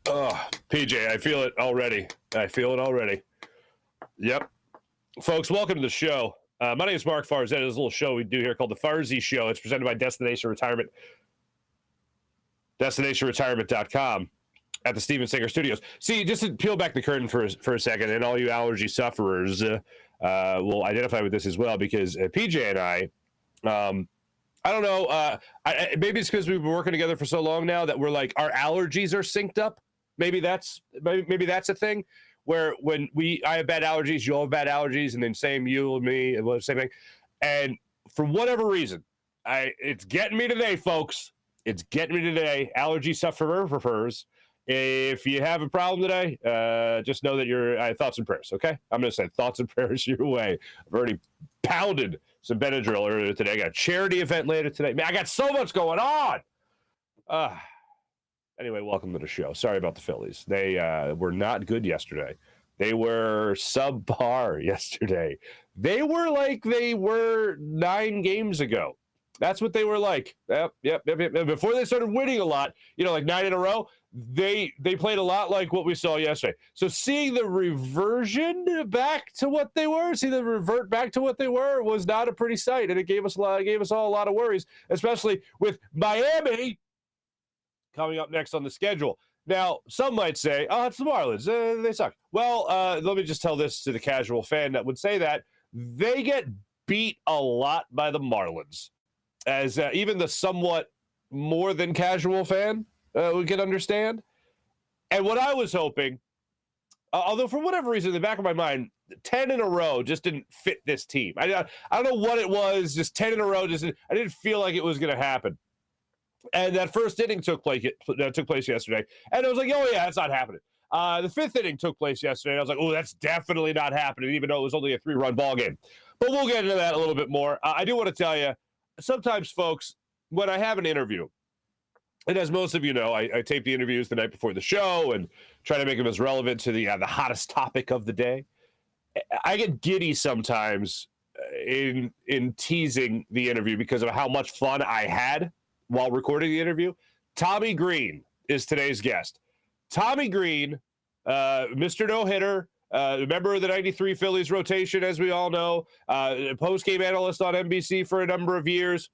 Oh, PJ, I feel it already. Yep. Folks, welcome to the show. My name is Marc Farzy. There's a little show we do here called the Farzy Show. It's presented by Destination Retirement. DestinationRetirement.com at the Steven Singer Studios. See, just to peel back the curtain for a second, and all you allergy sufferers will identify with this as well, because PJ and I don't know. Maybe it's because we've been working together for so long now that we're like, our allergies are synced up. Maybe that's a thing where when I have bad allergies, you all have bad allergies, and then same you and me, and same thing. And for whatever reason, it's getting me today, folks. It's getting me today. Allergy sufferers. If you have a problem today, just know that you're thoughts and prayers, okay? I'm going to send thoughts and prayers your way. I've already pounded some Benadryl earlier today. I got a charity event later today. Man, I got so much going on. Anyway, welcome to the show. Sorry about the Phillies. They were not good yesterday. They were subpar yesterday. They were like they were 9 games ago. That's what they were like. Yep. Before they started winning a lot, like 9 in a row, they played a lot like what we saw yesterday. So seeing the reversion back to what they were, revert back to what they were was not a pretty sight, and it gave us all a lot of worries, especially with Miami coming up next on the schedule. Now, some might say, "Oh, it's the Marlins. They suck." Well, let me just tell this to the casual fan that would say that they get beat a lot by the Marlins. As even the somewhat more than casual fan we can understand. And what I was hoping, although for whatever reason, in the back of my mind, 10 in a row just didn't fit this team. I don't know what it was, just 10 in a row. I didn't feel like it was going to happen. And that first inning took place yesterday. And I was like, oh, yeah, that's not happening. The 5th inning took place yesterday. And I was like, oh, that's definitely not happening, even though it was only a 3-run ball game. But we'll get into that a little bit more. I do want to tell you, sometimes, folks, when I have an interview, and as most of you know, I tape the interviews the night before the show and try to make them as relevant to the hottest topic of the day. I get giddy sometimes in teasing the interview because of how much fun I had while recording the interview. Tommy Greene is today's guest. Tommy Greene, Mr. No-Hitter, member of the 93 Phillies rotation, as we all know, post-game analyst on NBC for a number of years.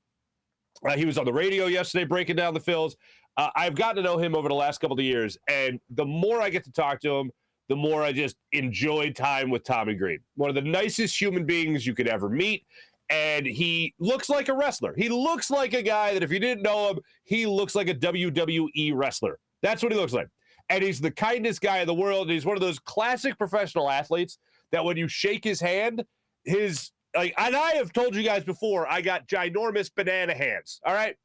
He was on the radio yesterday breaking down the Phils. I've gotten to know him over the last couple of years, and the more I get to talk to him, the more I just enjoy time with Tommy Greene. One of the nicest human beings you could ever meet, and he looks like a wrestler. He looks like a guy that if you didn't know him, he looks like a WWE wrestler. That's what he looks like. And he's the kindest guy in the world. And he's one of those classic professional athletes that when you shake his hand, and I have told you guys before, I got ginormous banana hands, all right?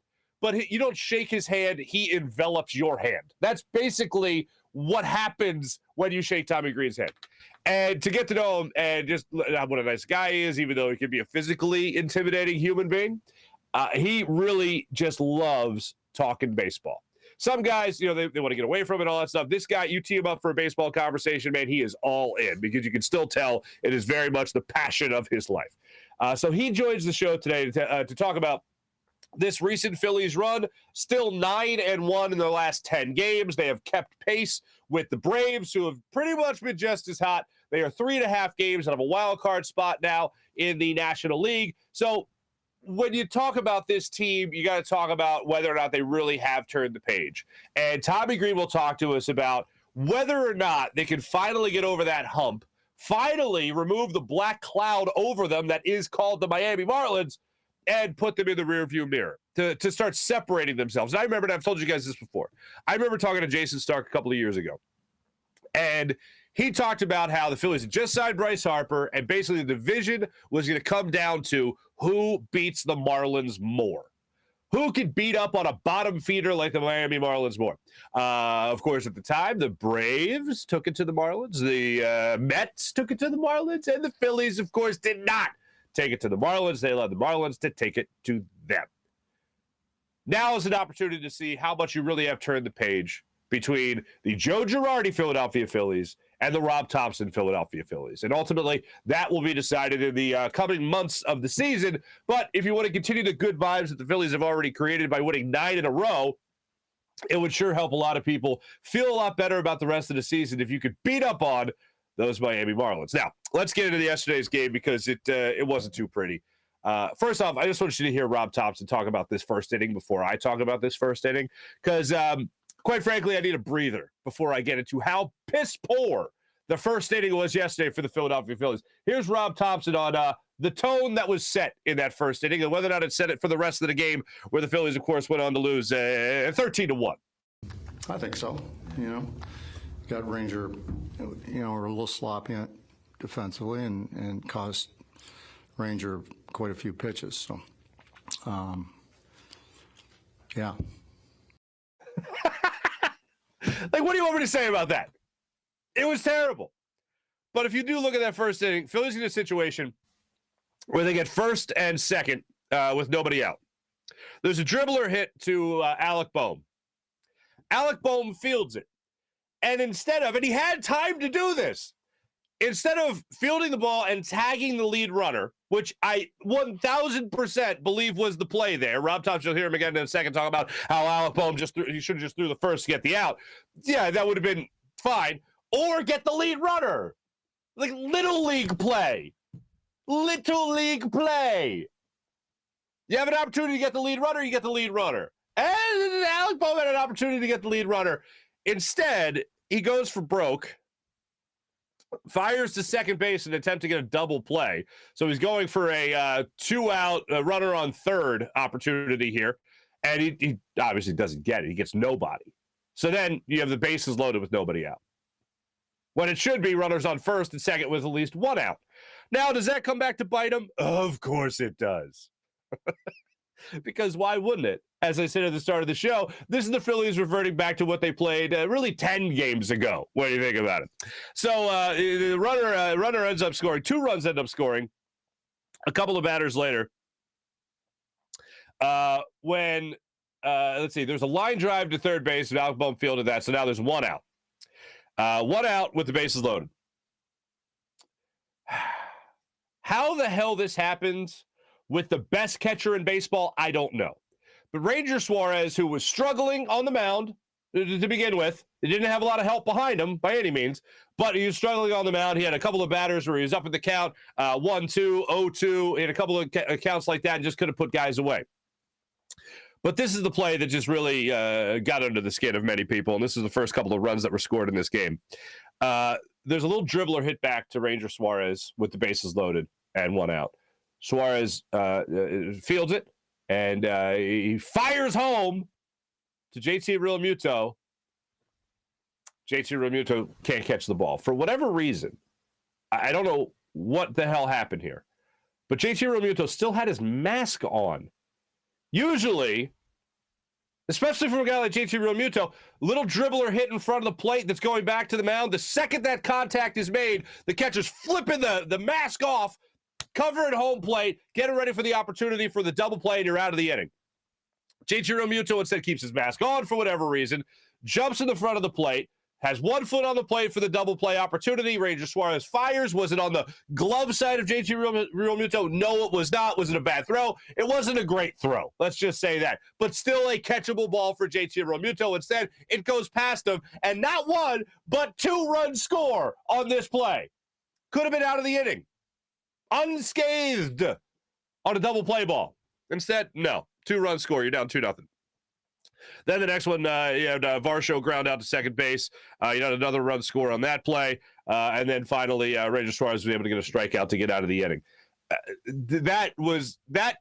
But you don't shake his hand, he envelops your hand. That's basically what happens when you shake Tommy Greene's hand. And to get to know him and just what a nice guy he is, even though he can be a physically intimidating human being, he really just loves talking baseball. Some guys, they want to get away from it, all that stuff. This guy, you tee him up for a baseball conversation, man, he is all in because you can still tell it is very much the passion of his life. So he joins the show today to talk about this recent Phillies run, still 9-1 in their last 10 games. They have kept pace with the Braves, who have pretty much been just as hot. They are 3.5 games out of a wild card spot now in the National League. So when you talk about this team, you got to talk about whether or not they really have turned the page. And Tommy Greene will talk to us about whether or not they can finally get over that hump, finally remove the black cloud over them that is called the Miami Marlins, and put them in the rearview mirror to start separating themselves. And I remember, and I've told you guys this before, I remember talking to Jason Stark a couple of years ago, and he talked about how the Phillies had just signed Bryce Harper, and basically the division was going to come down to who beats the Marlins more. Who could beat up on a bottom feeder like the Miami Marlins more? Of course, at the time, the Braves took it to the Marlins. The Mets took it to the Marlins. And the Phillies, of course, did not take it to the Marlins. They allowed the Marlins to take it to them. Now is an opportunity to see how much you really have turned the page between the Joe Girardi Philadelphia Phillies and the Rob Tomson Philadelphia Phillies. And ultimately, that will be decided in the coming months of the season. But if you want to continue the good vibes that the Phillies have already created by winning 9 in a row, it would sure help a lot of people feel a lot better about the rest of the season if you could beat up on those Miami Marlins. Now, let's get into yesterday's game because it wasn't too pretty. First off, I just want you to hear Rob Tomson talk about this first inning before I talk about this first inning because, quite frankly, I need a breather before I get into how piss poor the first inning was yesterday for the Philadelphia Phillies. Here's Rob Tomson on the tone that was set in that first inning and whether or not it set it for the rest of the game where the Phillies, of course, went on to lose 13-1. I think so. Got Ranger, were a little sloppy defensively and caused Ranger quite a few pitches. So, yeah. Like, what do you want me to say about that? It was terrible. But if you do look at that first inning, Phillies in a situation where they get first and second with nobody out. There's a dribbler hit to Alec Boehm. Alec Boehm fields it. And and he had time to do this, instead of fielding the ball and tagging the lead runner, which I 1,000% believe was the play there. Rob Thompson, you'll hear him again in a second, talk about how Alec Boehm he should have just threw the first to get the out. Yeah, that would have been fine. Or get the lead runner. Like little league play. Little league play. You have an opportunity to get the lead runner, you get the lead runner. And Alec Boehm had an opportunity to get the lead runner. Instead, he goes for broke, fires to second base in an attempt to get a double play. So he's going for a two-out runner on third opportunity here. And he obviously doesn't get it. He gets nobody. So then you have the bases loaded with nobody out. When it should be runners on first and second with at least one out. Now, does that come back to bite him? Of course it does. Because why wouldn't it? As I said at the start of the show, this is the Phillies reverting back to what they played really 10 games ago. What do you think about it? So the runner ends up scoring. 2 runs end up scoring. A couple of batters later, when let's see, there's a line drive to third base, and Alec Boehm fielded that. So now there's one out. One out with the bases loaded. How the hell this happens with the best catcher in baseball, I don't know. But Ranger Suarez, who was struggling on the mound to begin with, he didn't have a lot of help behind him by any means, but he was struggling on the mound. He had a couple of batters where he was up at the count, 1-2, 0-2. He had a couple of counts like that and just couldn't put guys away. But this is the play that just really got under the skin of many people, and this is the first couple of runs that were scored in this game. There's a little dribbler hit back to Ranger Suarez with the bases loaded and one out. Suarez fields it, and he fires home to JT Realmuto. JT Realmuto can't catch the ball. For whatever reason, I don't know what the hell happened here, but JT Realmuto still had his mask on. Usually, especially for a guy like JT Realmuto, little dribbler hit in front of the plate that's going back to the mound. The second that contact is made, the catcher's flipping the mask off, covering home plate, getting ready for the opportunity for the double play, and you're out of the inning. JT Realmuto instead keeps his mask on for whatever reason, jumps in the front of the plate, has 1 foot on the plate for the double play opportunity. Ranger Suarez fires. Was it on the glove side of JT Realmuto? No, it was not. Was it a bad throw? It wasn't a great throw. Let's just say that. But still a catchable ball for JT Realmuto. Instead, it goes past him, and not 1, but 2-run score on this play. Could have been out of the inning. Unscathed on a double play ball. Instead, no. 2-run score. You're down 2-0. Then the next one, you had Varsho ground out to second base. You had another run score on that play. And then finally, Ranger Suarez was able to get a strikeout to get out of the inning. That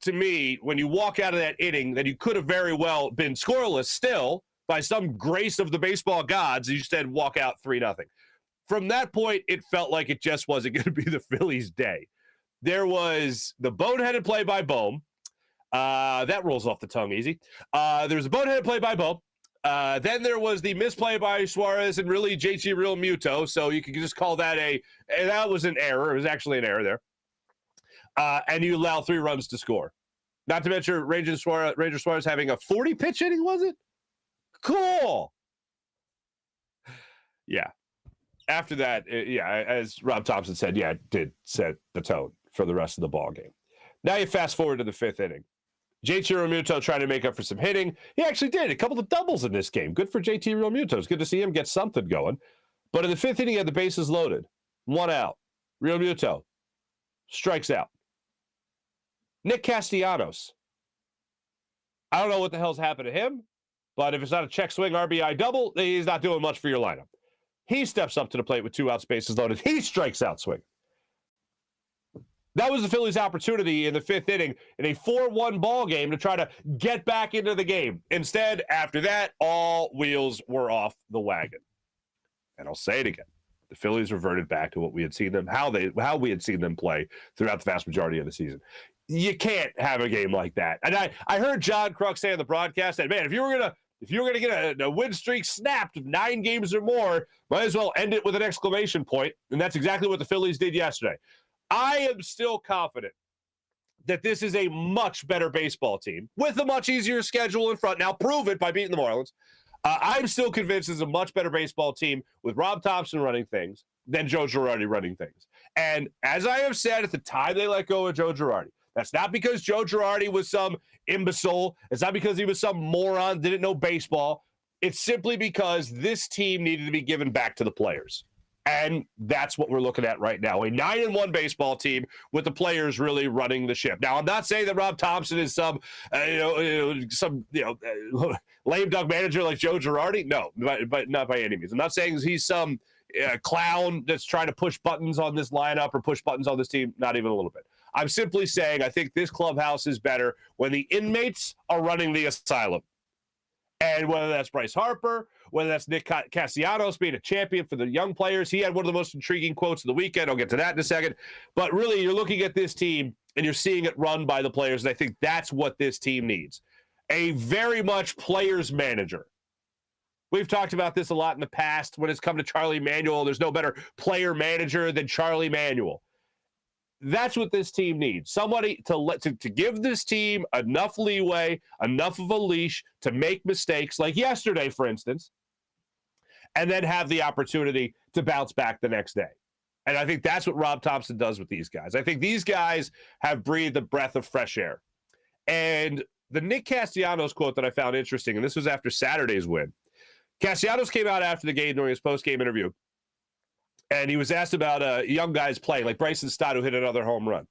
to me, when you walk out of that inning, that you could have very well been scoreless still by some grace of the baseball gods. You instead walk out 3-0. From that point, it felt like it just wasn't going to be the Phillies' day. There was the boneheaded play by Boehm. That rolls off the tongue easy. There was a boneheaded play by Boehm. Then there was the misplay by Suarez and really JT Realmuto. So you could just call that that was an error. It was actually an error there. And you allow 3 runs to score. Not to mention Ranger Suarez having a 40-pitch inning, was it? Cool. Yeah. After that, as Rob Tomson said, it did set the tone for the rest of the ball game. Now you fast forward to the 5th inning. JT Realmuto trying to make up for some hitting. He actually did a couple of doubles in this game. Good for JT Realmuto. It's good to see him get something going. But in the fifth inning, he had the bases loaded. 1 out. Realmuto strikes out. Nick Castellanos. I don't know what the hell's happened to him, but if it's not a check swing RBI double, he's not doing much for your lineup. He steps up to the plate with 2 outs, bases loaded. He strikes out swing. That was the Phillies' opportunity in the fifth inning in a 4-1 ball game to try to get back into the game. Instead, after that, all wheels were off the wagon. And I'll say it again. The Phillies reverted back to what we had seen them, how we had seen them play throughout the vast majority of the season. You can't have a game like that. And I heard John Kruk say on the broadcast that, man, if you were gonna get a win streak snapped of 9 games or more, might as well end it with an exclamation point. And that's exactly what the Phillies did yesterday. I am still confident that this is a much better baseball team with a much easier schedule in front. Now, prove it by beating the Marlins. I'm still convinced it's a much better baseball team with Rob Tomson running things than Joe Girardi running things. And as I have said at the time they let go of Joe Girardi, that's not because Joe Girardi was some imbecile. It's not because he was some moron, didn't know baseball. It's simply because this team needed to be given back to the players. And that's what we're looking at right now. A 9-1 baseball team with the players really running the ship. Now, I'm not saying that Rob Tomson is some lame duck manager like Joe Girardi. No, but not by any means. I'm not saying he's some clown that's trying to push buttons on this lineup or push buttons on this team. Not even a little bit. I'm simply saying I think this clubhouse is better when the inmates are running the asylum. And whether that's Bryce Harper, whether that's Nick Castellanos being a champion for the young players, he had one of the most intriguing quotes of the weekend. I'll get to that in a second. But really, you're looking at this team, and you're seeing it run by the players, and I think that's what this team needs. A very much players manager. We've talked about this a lot in the past when it's come to Charlie Manuel. There's no better player manager than Charlie Manuel. That's what this team needs. Somebody to give this team enough leeway, enough of a leash to make mistakes, like yesterday, for instance, and then have the opportunity to bounce back the next day. And I think that's what Rob Tomson does with these guys. I think these guys have breathed a breath of fresh air. And the Nick Castellanos quote that I found interesting, and this was after Saturday's win. Castellanos came out after the game during his post-game interview, and he was asked about young guys playing, like Bryce who hit another home run.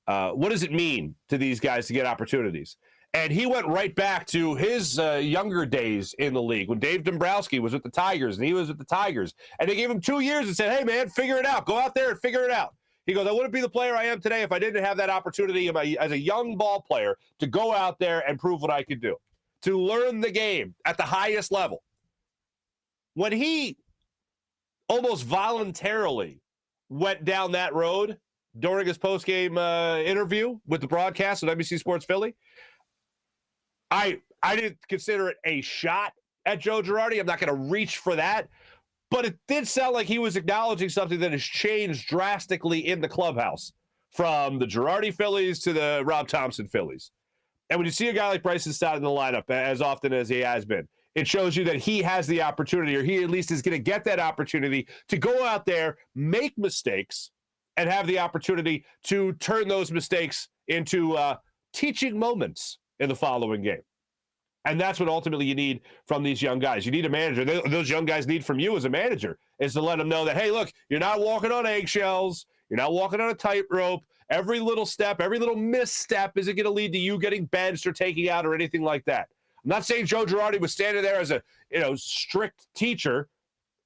What does it mean to these guys to get opportunities? And he went right back to his younger days in the league when Dave Dombrowski was with the Tigers, and he was with the Tigers. And they gave him 2 years and said, hey, man, figure it out. Go out there and figure it out. He goes, I wouldn't be the player I am today if I didn't have that opportunity as a young ball player to go out there and prove what I could do, to learn the game at the highest level. When he almost voluntarily went down that road during his post-game interview with the broadcast at NBC Sports Philly, I didn't consider it a shot at Joe Girardi. I'm not going to reach for that. But it did sound like he was acknowledging something that has changed drastically in the clubhouse from the Girardi Phillies to the Rob Tomson Phillies. And when you see a guy like Bryce Stott in the lineup as often as he has been, it shows you that he has the opportunity, or he at least is going to get that opportunity to go out there, make mistakes, and have the opportunity to turn those mistakes into teaching moments in the following game. And that's what ultimately you need from these young guys. You need a manager. Those young guys need from you as a manager is to let them know that, hey, look, you're not walking on eggshells. You're not walking on a tightrope. Every little step, every little misstep isn't going to lead to you getting benched or taking out or anything like that. I'm not saying Joe Girardi was standing there as a strict teacher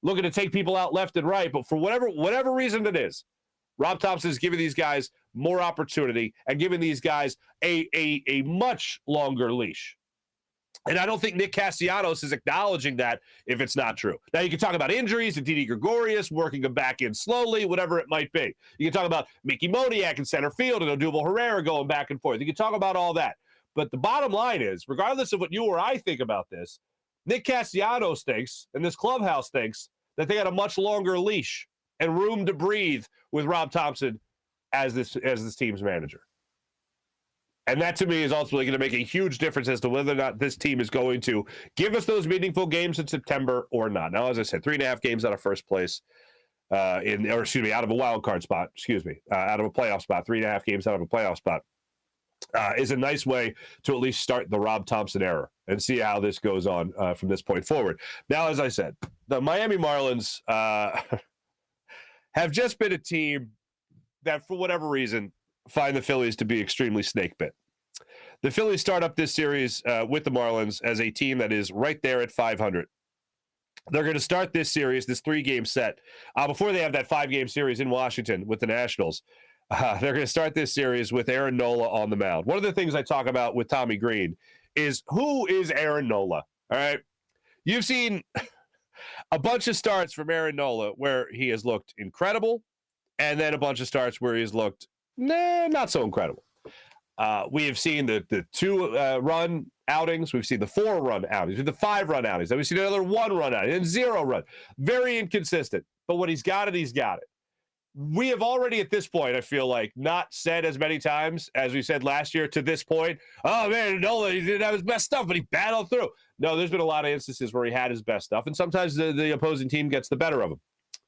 looking to take people out left and right, but for whatever reason it is, Rob Tomson is giving these guys more opportunity and giving these guys a much longer leash. And I don't think Nick Castellanos is acknowledging that if it's not true. Now, you can talk about injuries and Didi Gregorius working them back in slowly, whatever it might be. You can talk about Mickey Moniak in center field and Odubel Herrera going back and forth. You can talk about all that. But the bottom line is, regardless of what you or I think about this, Nick Castellanos thinks, and this clubhouse thinks, that they got a much longer leash and room to breathe with Rob Tomson as this team's manager. And that, to me, is ultimately going to make a huge difference as to whether or not this team is going to give us those meaningful games in September or not. Now, as I said, 3.5 games out of first place, out of a wild card spot, out of a playoff spot, 3.5 games out of a playoff spot. is a nice way to at least start the Rob Tomson era and see how this goes on from this point forward. Now, as I said, the Miami Marlins have just been a team that, for whatever reason, find the Phillies to be extremely snake bit. The Phillies start up this series with the Marlins as a team that is right there at 500. They're going to start this series, this 3-game set, before they have that 5-game series in Washington with the Nationals. They're going to start this series with Aaron Nola on the mound. One of the things I talk about with Tommy Greene is, who is Aaron Nola? All right. You've seen a bunch of starts from Aaron Nola where he has looked incredible, and then a bunch of starts where he's looked not so incredible. We have seen the 2-run outings. We've seen the 4-run outings. The 5-run outings. Then we've seen another 1-run outing and 0-run. Very inconsistent. But when he's got it, he's got it. We have already, at this point, I feel like, not said as many times as we said last year to this point, oh, man, Nola, he didn't have his best stuff, but he battled through. No, there's been a lot of instances where he had his best stuff, and sometimes the opposing team gets the better of him.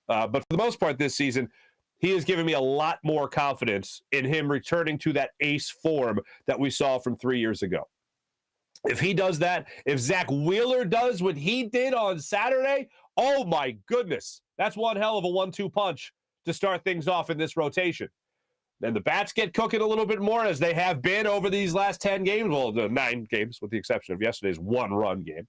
But for the most part this season, he has given me a lot more confidence in him returning to that ace form that we saw from 3 years ago. If he does that, if Zach Wheeler does what he did on Saturday, oh, my goodness, that's one hell of a 1-2 punch to start things off in this rotation. And the bats get cooking a little bit more, as they have been over these last 10 games. Well, the 9 games, with the exception of yesterday's 1-run game.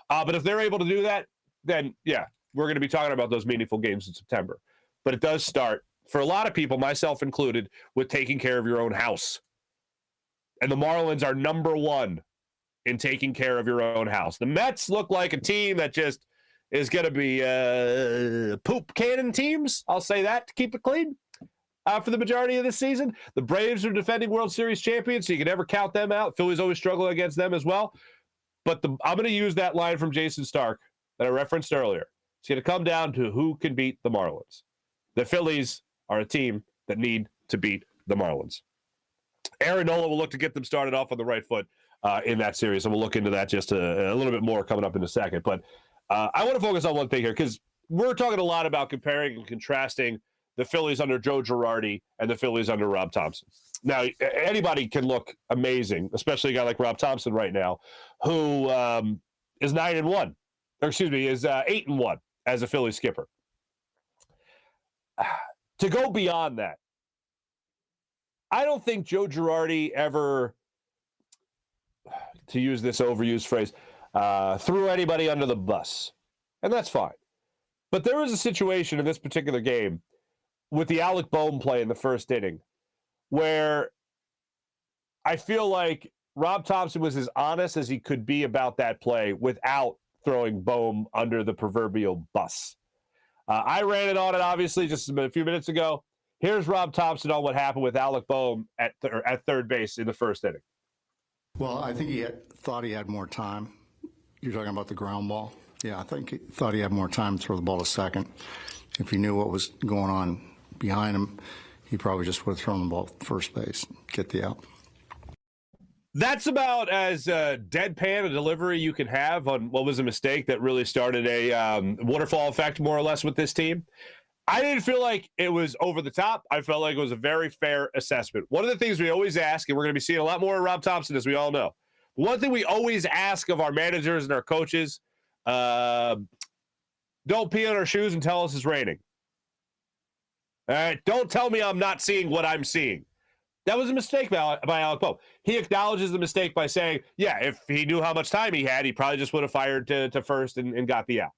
But if they're able to do that, then, yeah, we're going to be talking about those meaningful games in September. But it does start, for a lot of people, myself included, with taking care of your own house. And the Marlins are number 1 in taking care of your own house. The Mets look like a team that just is going to be poop cannon teams. I'll say that to keep it clean for the majority of this season. The Braves are defending World Series champions, so you can never count them out. Phillies always struggle against them as well. But I'm going to use that line from Jason Stark that I referenced earlier. It's going to come down to who can beat the Marlins. The Phillies are a team that need to beat the Marlins. Aaron Nola will look to get them started off on the right foot in that series, and we'll look into that just a little bit more coming up in a second. But I want to focus on one thing here, because we're talking a lot about comparing and contrasting the Phillies under Joe Girardi and the Phillies under Rob Tomson. Now, anybody can look amazing, especially a guy like Rob Tomson right now, who is 9-1, or excuse me, is 8-1 as a Philly skipper. To go beyond that, I don't think Joe Girardi ever, to use this overused phrase, threw anybody under the bus. And that's fine. But there was a situation in this particular game with the Alec Bohm play in the first inning where I feel like Rob Tomson was as honest as he could be about that play without throwing Bohm under the proverbial bus. I ran it on it, obviously, just a few minutes ago. Here's Rob Tomson on what happened with Alec Bohm at third base in the first inning. Well, I think he thought he had more time. You're talking about the ground ball? Yeah, I think he thought he had more time to throw the ball to second. If he knew what was going on behind him, he probably just would have thrown the ball to first base, get the out. That's about as deadpan a delivery you can have on what was a mistake that really started a waterfall effect, more or less, with this team. I didn't feel like it was over the top. I felt like it was a very fair assessment. One of the things we always ask, and we're going to be seeing a lot more of Rob Tomson, as we all know. One thing we always ask of our managers and our coaches, don't pee on our shoes and tell us it's raining. All right? Don't tell me I'm not seeing what I'm seeing. That was a mistake by Alec Bohm. He acknowledges the mistake by saying, yeah, if he knew how much time he had, he probably just would have fired to first and got the out.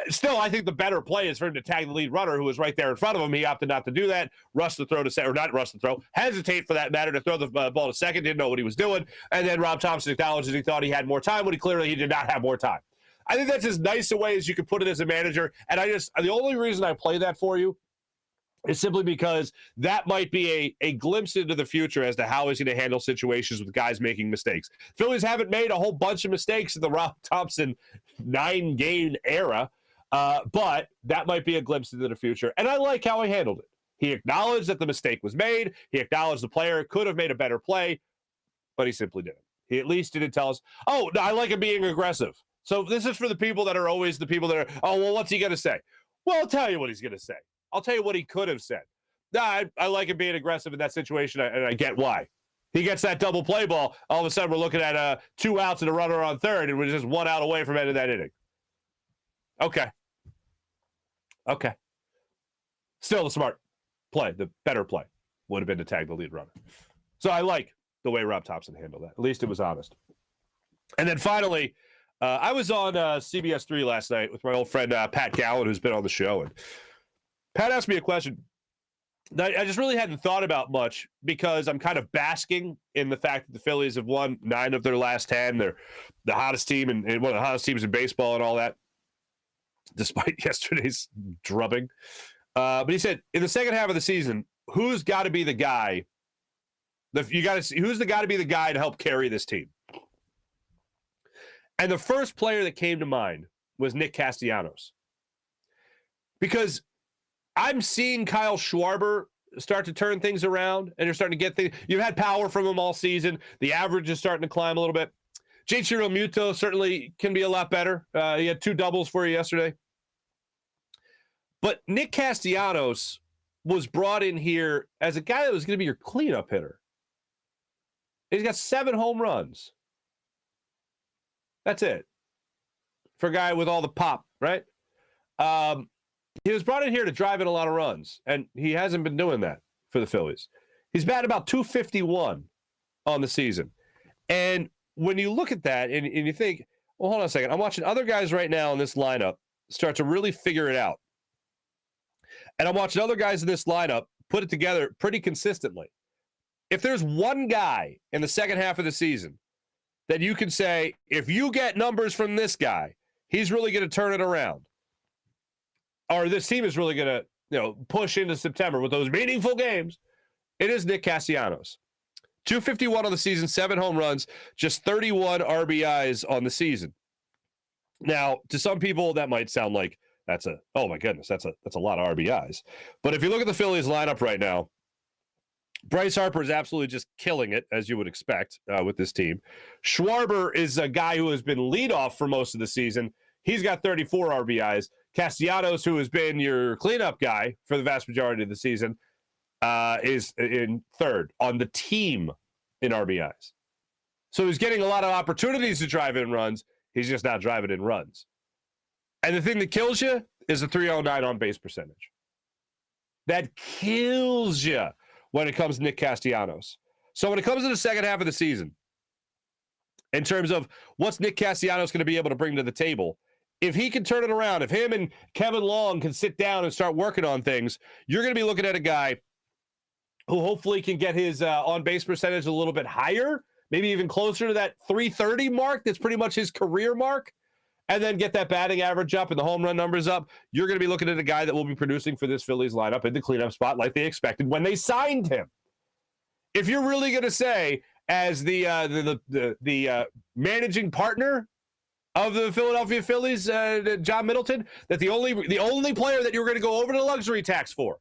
Still, I think the better play is for him to tag the lead runner who was right there in front of him. He opted not to do that. Rush the throw to second, or not rush the throw, hesitate for that matter to throw the ball to second, didn't know what he was doing. And then Rob Tomson acknowledges he thought he had more time when he did not have more time. I think that's as nice a way as you could put it as a manager. And the only reason I play that for you is simply because that might be a glimpse into the future as to how he's going to handle situations with guys making mistakes. Phillies haven't made a whole bunch of mistakes in the Rob Tomson 9-game era, but that might be a glimpse into the future. And I like how he handled it. He acknowledged that the mistake was made. He acknowledged the player could have made a better play, but he simply didn't. He at least didn't tell us, oh, I like him being aggressive. So this is for the people that are always the people that are, oh, well, what's he going to say? Well, I'll tell you what he's going to say. I'll tell you what he could have said. I like him being aggressive in that situation, and I get why. He gets that double play ball. All of a sudden, we're looking at 2 outs and a runner on third, and we're just 1 out away from ending that inning. Okay. Still the smart play, the better play would have been to tag the lead runner. So I like the way Rob Tomson handled that. At least it was honest. And then finally, I was on CBS 3 last night with my old friend Pat Gallen, who's been on the show. And Pat asked me a question that I just really hadn't thought about much because I'm kind of basking in the fact that the Phillies have won 9 of their last 10. They're the hottest team and one of the hottest teams in baseball and all that, despite yesterday's drubbing. But he said, in the second half of the season, who's got to be the guy? You got to see who's got to be the guy to help carry this team. And the first player that came to mind was Nick Castellanos, because I'm seeing Kyle Schwarber start to turn things around, and you're starting to get things. You've had power from him all season. The average is starting to climb a little bit. JT Realmuto certainly can be a lot better. He had 2 doubles for you yesterday. But Nick Castellanos was brought in here as a guy that was going to be your cleanup hitter. He's got 7 home runs. That's it. For a guy with all the pop, right? He was brought in here to drive in a lot of runs, and he hasn't been doing that for the Phillies. He's batted about 251 on the season. And when you look at that and you think, well, hold on a second. I'm watching other guys right now in this lineup start to really figure it out. And I'm watching other guys in this lineup put it together pretty consistently. If there's one guy in the second half of the season that you can say, if you get numbers from this guy, he's really going to turn it around, or this team is really going to, push into September with those meaningful games, it is Nick Castellanos. 251 on the season, 7 home runs, just 31 RBIs on the season. Now, to some people, that might sound like oh my goodness, that's a lot of RBIs. But if you look at the Phillies lineup right now, Bryce Harper is absolutely just killing it, as you would expect with this team. Schwarber is a guy who has been leadoff for most of the season. He's got 34 RBIs. Castellanos, who has been your cleanup guy for the vast majority of the season, is in third on the team in RBIs. So he's getting a lot of opportunities to drive in runs. He's just not driving in runs. And the thing that kills you is the 309 on-base percentage. That kills you when it comes to Nick Castellanos. So when it comes to the second half of the season, in terms of what's Nick Castellanos going to be able to bring to the table, if he can turn it around, if him and Kevin Long can sit down and start working on things, you're going to be looking at a guy who hopefully can get his on-base percentage a little bit higher, maybe even closer to that 330 mark. That's pretty much his career mark. And then get that batting average up and the home run numbers up. You're going to be looking at a guy that will be producing for this Phillies lineup in the cleanup spot like they expected when they signed him. If you're really going to say, as the managing partner of the Philadelphia Phillies, John Middleton, that the only player that you were going to go over to luxury tax for,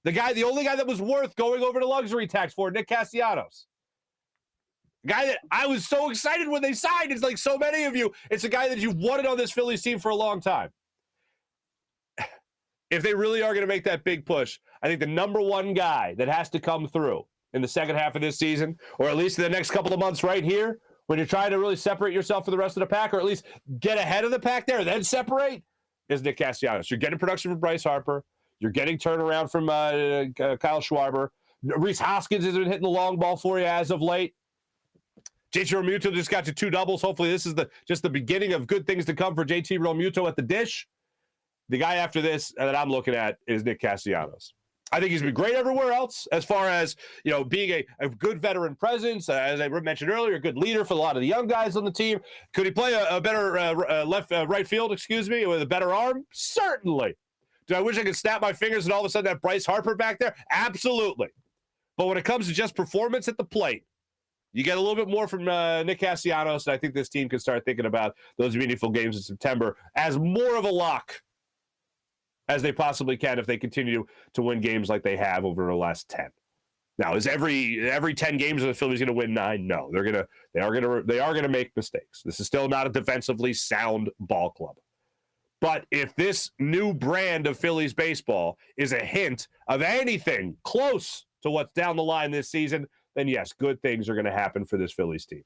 the only guy that was worth going over to luxury tax for, Nick Castellanos. Guy that I was so excited when they signed. It's like so many of you. It's a guy that you've wanted on this Phillies team for a long time. If they really are going to make that big push, I think the number one guy that has to come through in the second half of this season, or at least in the next couple of months right here, when you're trying to really separate yourself from the rest of the pack, or at least get ahead of the pack there, then separate, is Nick Castellanos. You're getting production from Bryce Harper. You're getting turnaround from Kyle Schwarber. Rhys Hoskins has been hitting the long ball for you as of late. JT Realmuto just got you 2 doubles. Hopefully this is just the beginning of good things to come for JT Realmuto at the dish. The guy after this that I'm looking at is Nick Castellanos. I think he's been great everywhere else as far as, being a good veteran presence. As I mentioned earlier, a good leader for a lot of the young guys on the team. Could he play a better right field, with a better arm? Certainly. Do I wish I could snap my fingers and all of a sudden have Bryce Harper back there? Absolutely. But when it comes to just performance at the plate, you get a little bit more from Nick Castellanos, and I think this team can start thinking about those meaningful games in September as more of a lock as they possibly can if they continue to win games like they have over the last 10. Now, is every 10 games of the Phillies going to win 9? No, they are going to make mistakes. This is still not a defensively sound ball club. But if this new brand of Phillies baseball is a hint of anything close to what's down the line this season, then yes, good things are going to happen for this Phillies team.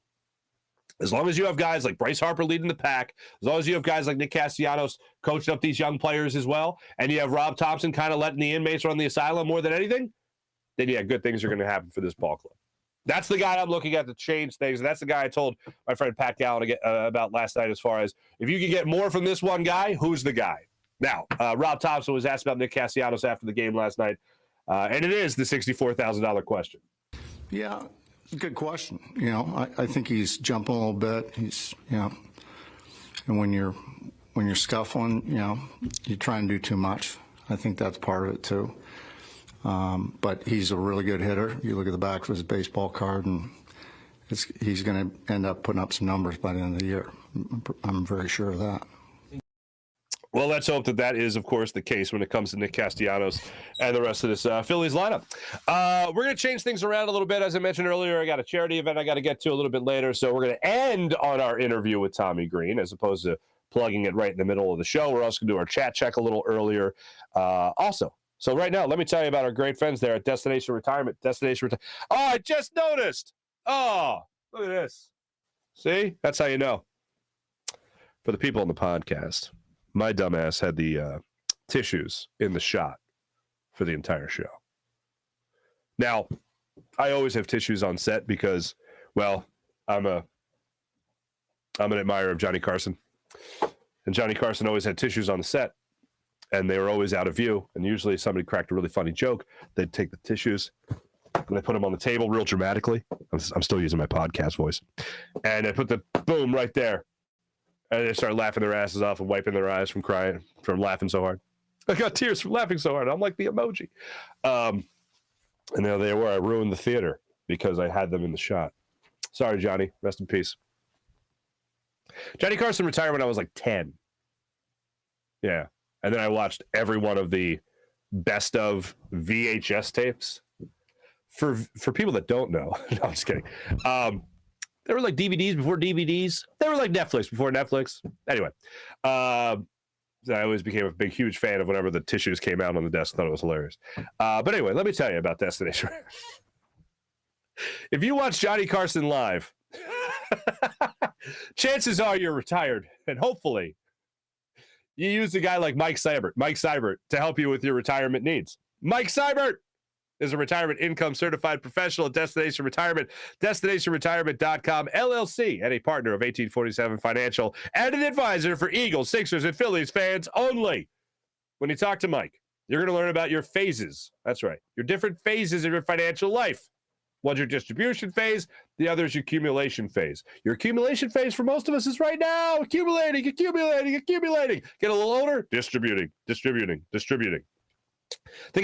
As long as you have guys like Bryce Harper leading the pack, as long as you have guys like Nick Castellanos coaching up these young players as well, and you have Rob Tomson kind of letting the inmates run the asylum more than anything, then yeah, good things are going to happen for this ball club. That's the guy I'm looking at to change things. And that's the guy I told my friend Pat Gallen about last night as far as if you can get more from this one guy, who's the guy? Now, Rob Tomson was asked about Nick Castellanos after the game last night, and it is the $64,000 question. Yeah, good question. I think he's jumping a little bit. He's, and when you're scuffling, you try and do too much. I think that's part of it too. But he's a really good hitter. You look at the back of his baseball card, and he's going to end up putting up some numbers by the end of the year. I'm very sure of that. Well, let's hope that is, of course, the case when it comes to Nick Castellanos and the rest of this Phillies lineup. We're going to change things around a little bit. As I mentioned earlier, I got a charity event I got to get to a little bit later, so we're going to end on our interview with Tommy Greene as opposed to plugging it right in the middle of the show. We're also going to do our chat check a little earlier also. So right now, let me tell you about our great friends there at Destination Retirement. Oh, I just noticed. Oh, look at this. See? That's how you know. For the people on the podcast, my dumbass had the tissues in the shot for the entire show. Now, I always have tissues on set because, well, I'm an admirer of Johnny Carson. And Johnny Carson always had tissues on the set. And they were always out of view. And usually somebody cracked a really funny joke. They'd take the tissues and they put them on the table real dramatically. I'm still using my podcast voice. And I put the boom right there. And they start laughing their asses off and wiping their eyes from crying, from laughing so hard. I got tears from laughing so hard. I'm like the emoji. And there they were. I ruined the theater because I had them in the shot. Sorry, Johnny. Rest in peace. Johnny Carson retired when I was like 10. Yeah. And then I watched every one of the best of VHS tapes. For people that don't know, no, I'm just kidding. They were like DVDs before DVDs. They were like Netflix before Netflix. Anyway, I always became a big, huge fan of whenever the tissues came out on the desk. Thought it was hilarious. But anyway, let me tell you about Destination. If you watch Johnny Carson live, chances are you're retired, and hopefully you use a guy like Mike Seibert, to help you with your retirement needs. Mike Seibert is a retirement income certified professional at Destination Retirement, destinationretirement.com, LLC, and a partner of 1847 Financial, and an advisor for Eagles, Sixers, and Phillies fans only. When you talk to Mike, you're going to learn about your phases. That's right. Your different phases of your financial life. One's your distribution phase. The other is your accumulation phase. Your accumulation phase for most of us is right now. Accumulating. Get a little older. Distributing. Think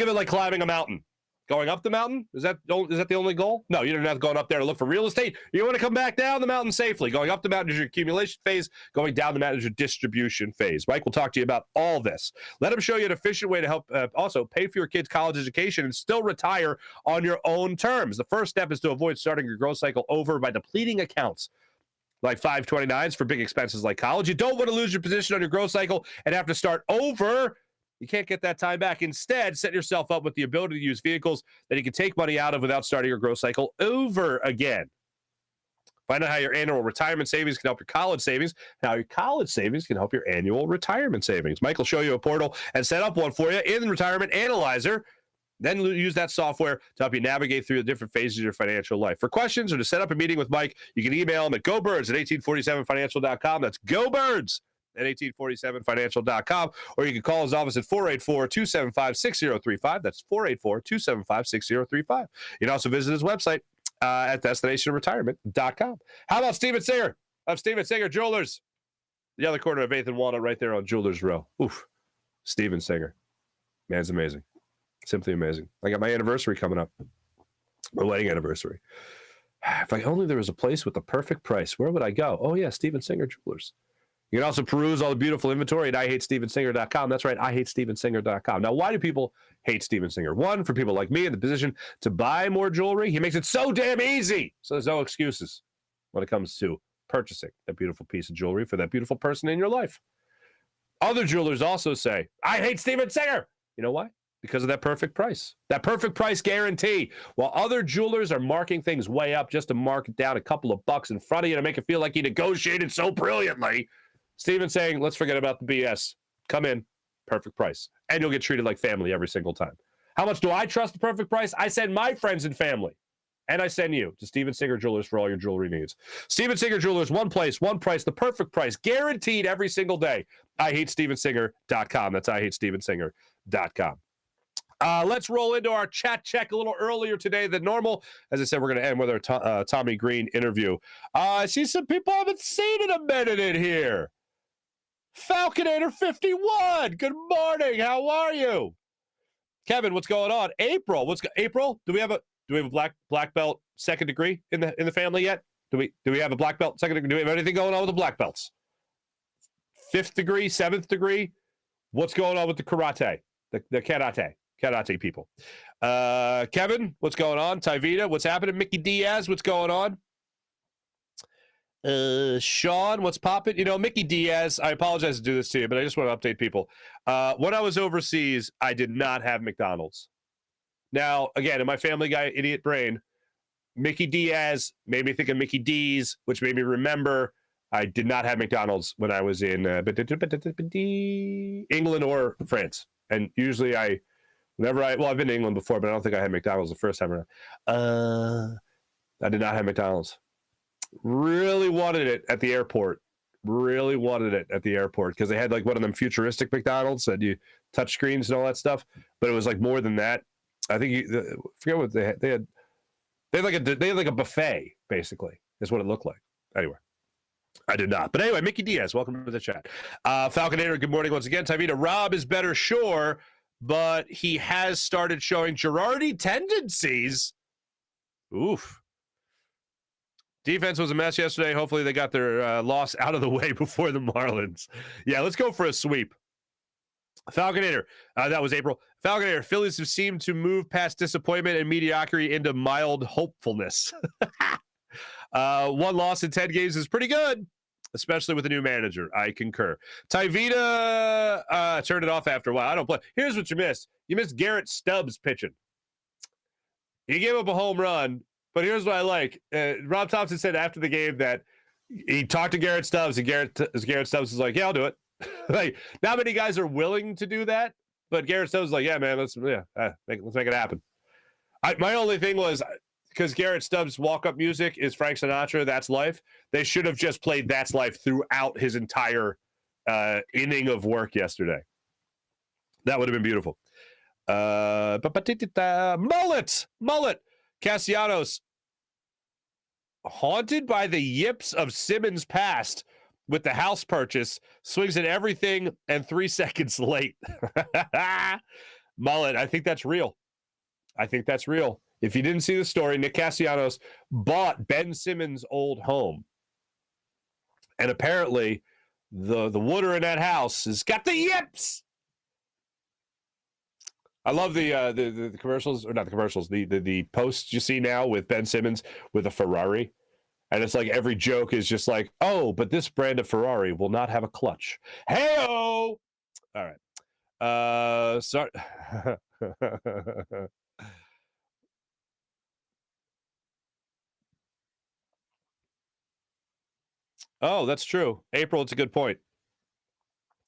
of it like climbing a mountain. Going up the mountain? Is that the only goal? No, you don't have to go up there to look for real estate. You want to come back down the mountain safely. Going up the mountain is your accumulation phase. Going down the mountain is your distribution phase. Mike will talk to you about all this. Let him show you an efficient way to help also pay for your kids' college education and still retire on your own terms. The first step is to avoid starting your growth cycle over by depleting accounts like 529s for big expenses like college. You don't want to lose your position on your growth cycle and have to start over. You can't get that time back. Instead, set yourself up with the ability to use vehicles that you can take money out of without starting your growth cycle over again. Find out how your annual retirement savings can help your college savings, and how your college savings can help your annual retirement savings. Mike will show you a portal and set up one for you in the Retirement Analyzer. Then use that software to help you navigate through the different phases of your financial life. For questions or to set up a meeting with Mike, you can email him at gobirds@1847financial.com. That's gobirds at 1847financial.com, or you can call his office at 484-275-6035. That's 484-275-6035. You can also visit his website at destinationretirement.com. How about Steven Singer of Steven Singer Jewelers? The other corner of 8th and Walnut right there on Jewelers Row. Oof. Steven Singer. Man's amazing. Simply amazing. I got my anniversary coming up. My wedding anniversary. If only there was a place with the perfect price, where would I go? Oh, yeah, Steven Singer Jewelers. You can also peruse all the beautiful inventory at IHateStevenSinger.com. That's right, IHateStevenSinger.com. Now, why do people hate Steven Singer? One, for people like me in the position to buy more jewelry. He makes it so damn easy, so there's no excuses when it comes to purchasing that beautiful piece of jewelry for that beautiful person in your life. Other jewelers also say, I hate Steven Singer. You know why? Because of that perfect price. That perfect price guarantee. While other jewelers are marking things way up just to mark it down a couple of bucks in front of you to make it feel like he negotiated so brilliantly, Steven's saying, let's forget about the BS. Come in, perfect price. And you'll get treated like family every single time. How much do I trust the perfect price? I send my friends and family. And I send you to Steven Singer Jewelers for all your jewelry needs. Steven Singer Jewelers, one place, one price, the perfect price, guaranteed every single day. IHateStevenSinger.com. That's IHateStevenSinger.com. Let's roll into our chat check a little earlier today than normal. As I said, we're going to end with our Tommy Greene interview. I see some people I haven't seen in a minute in here. Falconator 51. Good morning. How are you? Kevin, what's going on? April, April? Do we have a black belt second degree in the family yet? Do we have a black belt second degree? Do we have anything going on with the black belts? 5th degree, 7th degree? What's going on with the karate? The karate people. Kevin, what's going on? Tyvita, what's happening? Mickey Diaz, what's going on? Sean, what's popping? You know, Mickey Diaz, I apologize to do this to you, but I just want to update people. When I was overseas, I did not have McDonald's. Now, again, in my Family Guy idiot brain, Mickey Diaz made me think of Mickey D's, which made me remember I did not have McDonald's when I was in England or France. And usually I've been to England before, but I don't think I had McDonald's the first time around. I did not have McDonald's. Really wanted it at the airport. Because they had like one of them futuristic McDonald's that you touch screens and all that stuff. But it was like more than that. I think forget what they had. They had like a buffet, basically, is what it looked like. Anyway, I did not. But anyway, Mickey Diaz, welcome to the chat. Falconator, good morning once again. Tavita, Rob is better, sure, but he has started showing Girardi tendencies. Oof. Defense was a mess yesterday. Hopefully they got their loss out of the way before the Marlins. Yeah, let's go for a sweep. Falconator, that was April. Falconator, Phillies have seemed to move past disappointment and mediocrity into mild hopefulness. 1 loss in 10 games is pretty good, especially with a new manager. I concur. Tyvita turned it off after a while. I don't play. Here's what you missed. You missed Garrett Stubbs pitching. He gave up a home run, but here's what I like. Rob Tomson said after the game that he talked to Garrett Stubbs, and Garrett Stubbs was like, yeah, I'll do it. Like, not many guys are willing to do that, but Garrett Stubbs was like, yeah, man, let's make it happen. My only thing was, because Garrett Stubbs' walk-up music is Frank Sinatra, That's Life, they should have just played That's Life throughout his entire inning of work yesterday. That would have been beautiful. Mullet. Castellanos, haunted by the yips of Simmons' past with the house purchase, swings at everything and 3 seconds late. Mullet, I think that's real. If you didn't see the story, Nick Castellanos bought Ben Simmons' old home. And apparently the wooder in that house has got the yips. I love the commercials, or not the commercials, the posts you see now with Ben Simmons with a Ferrari. And it's like every joke is just like, oh, but this brand of Ferrari will not have a clutch. Hey-o! All right. Sorry. Oh, that's true. April, it's a good point.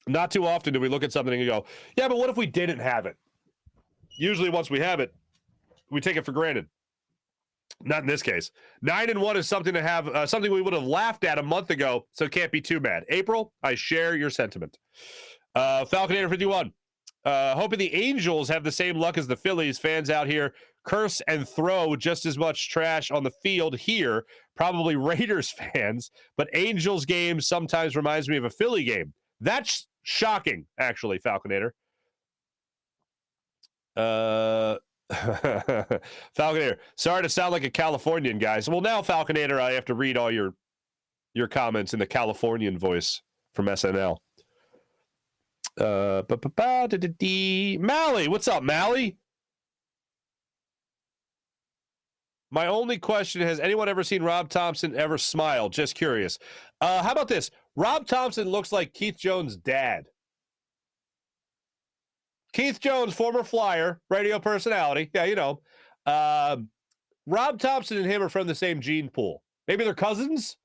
Not too often do we look at something and go, yeah, but what if we didn't have it? Usually once we have it, we take it for granted. Not in this case. 9-1 is something to have, something we would have laughed at a month ago, so it can't be too bad. April, I share your sentiment. Falconator 51. Hoping the Angels have the same luck as the Phillies. Fans out here curse and throw just as much trash on the field here. Probably Raiders fans, but Angels games sometimes reminds me of a Philly game. That's shocking, actually, Falconator. Falconator, sorry to sound like a Californian, guys. Well, now, Falconator, I have to read all your comments in the Californian voice from SNL. Mally, what's up, Mally? My only question, has anyone ever seen Rob Tomson ever smile? Just curious. How about this? Rob Tomson looks like Keith Jones' dad. Keith Jones, former Flyer, radio personality. Yeah, you know. Rob Tomson and him are from the same gene pool. Maybe they're cousins?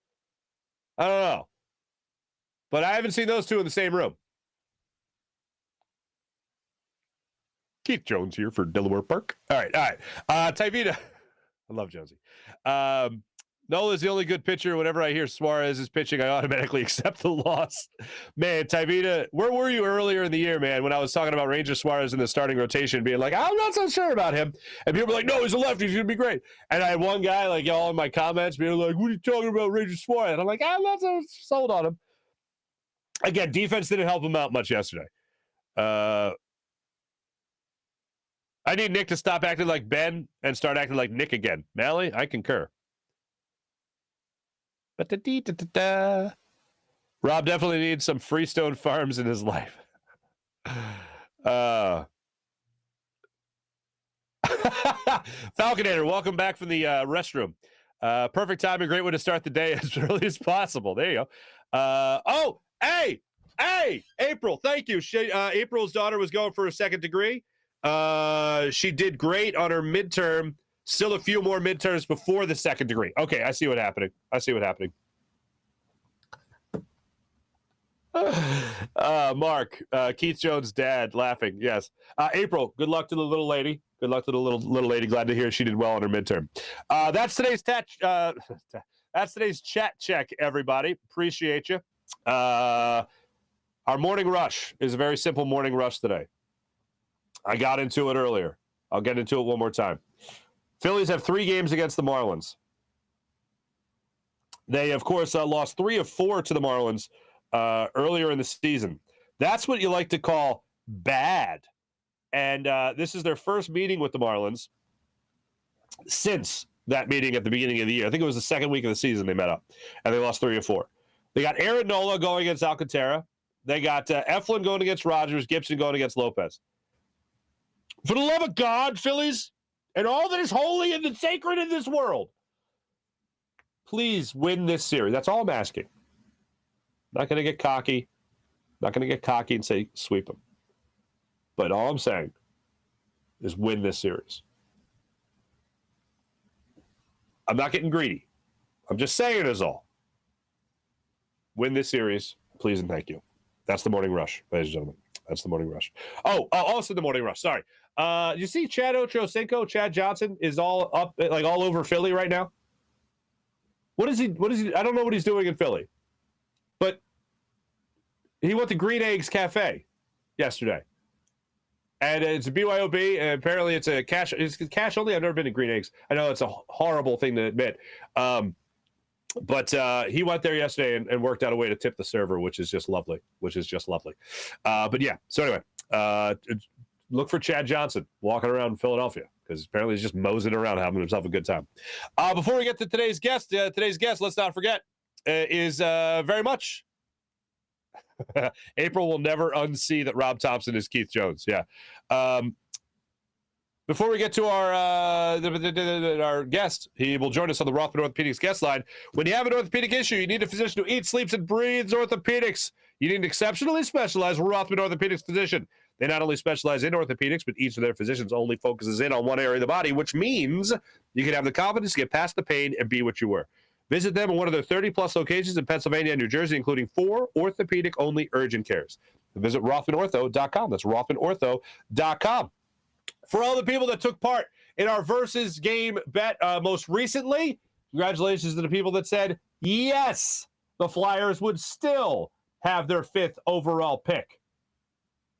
I don't know. But I haven't seen those two in the same room. Keith Jones here for Delaware Park. All right. Tavita. I love Jonesy. Nola's the only good pitcher. Whenever I hear Suarez is pitching, I automatically accept the loss. Man, Tavita, where were you earlier in the year, man, when I was talking about Ranger Suarez in the starting rotation, being like, I'm not so sure about him. And people were like, no, he's a lefty. He's going to be great. And I had one guy, like, all in my comments being like, what are you talking about, Ranger Suarez? And I'm like, I'm not so sold on him. Again, defense didn't help him out much yesterday. I need Nick to stop acting like Ben and start acting like Nick again. Mally, I concur. Rob definitely needs some Freestone Farms in his life. Falconator, welcome back from the restroom. Perfect time, a great way to start the day as early as possible. There you go. Hey, April, thank you. April's daughter was going for a second degree. She did great on her midterm. Still a few more midterms before the second degree. Okay, I see what's happening. Mark, Keith Jones' dad, laughing. Yes. April, good luck to the little lady. Good luck to the little lady. Glad to hear she did well on her midterm. That's today's that's today's chat check, everybody. Appreciate you. Our morning rush is a very simple morning rush today. I got into it earlier. I'll get into it one more time. Phillies have 3 games against the Marlins. They, of course, lost 3 of 4 to the Marlins earlier in the season. That's what you like to call bad. And this is their first meeting with the Marlins since that meeting at the beginning of the year. I think it was the second week of the season they met up, and they lost 3 of 4. They got Aaron Nola going against Alcantara. They got Eflin going against Rogers, Gibson going against Lopez. For the love of God, Phillies, and all that is holy and sacred in this world, please win this series. That's all I'm asking. Not going to get cocky. Not going to get cocky and say sweep them. But all I'm saying is win this series. I'm not getting greedy. I'm just saying it is all. Win this series, please and thank you. That's the morning rush, ladies and gentlemen. That's the morning rush. Also the morning rush. Sorry. You see Chad Ochocinco, Chad Johnson is all up, like all over Philly right now. What is he? I don't know what he's doing in Philly, but he went to Green Eggs Cafe yesterday, and it's a BYOB, and apparently it's a cash. It's cash only. I've never been to Green Eggs. I know it's a horrible thing to admit, but he went there yesterday and worked out a way to tip the server, which is just lovely. But yeah. So anyway, look for Chad Johnson walking around Philadelphia, because apparently he's just moseying around having himself a good time. Before we get to today's guest, let's not forget, is very much April will never unsee that Rob Tomson is Keith Jones. Yeah. Before we get to our guest, he will join us on the Rothman Orthopedics guest line. When you have an orthopedic issue, you need a physician who eats, sleeps, and breathes orthopedics. You need an exceptionally specialized Rothman Orthopedics physician. They not only specialize in orthopedics, but each of their physicians only focuses in on one area of the body, which means you can have the confidence to get past the pain and be what you were. Visit them at one of their 30-plus locations in Pennsylvania and New Jersey, including 4 orthopedic-only urgent cares. Visit RothmanOrtho.com. That's RothmanOrtho.com. For all the people that took part in our versus game bet most recently, congratulations to the people that said, yes, the Flyers would still have their 5th overall pick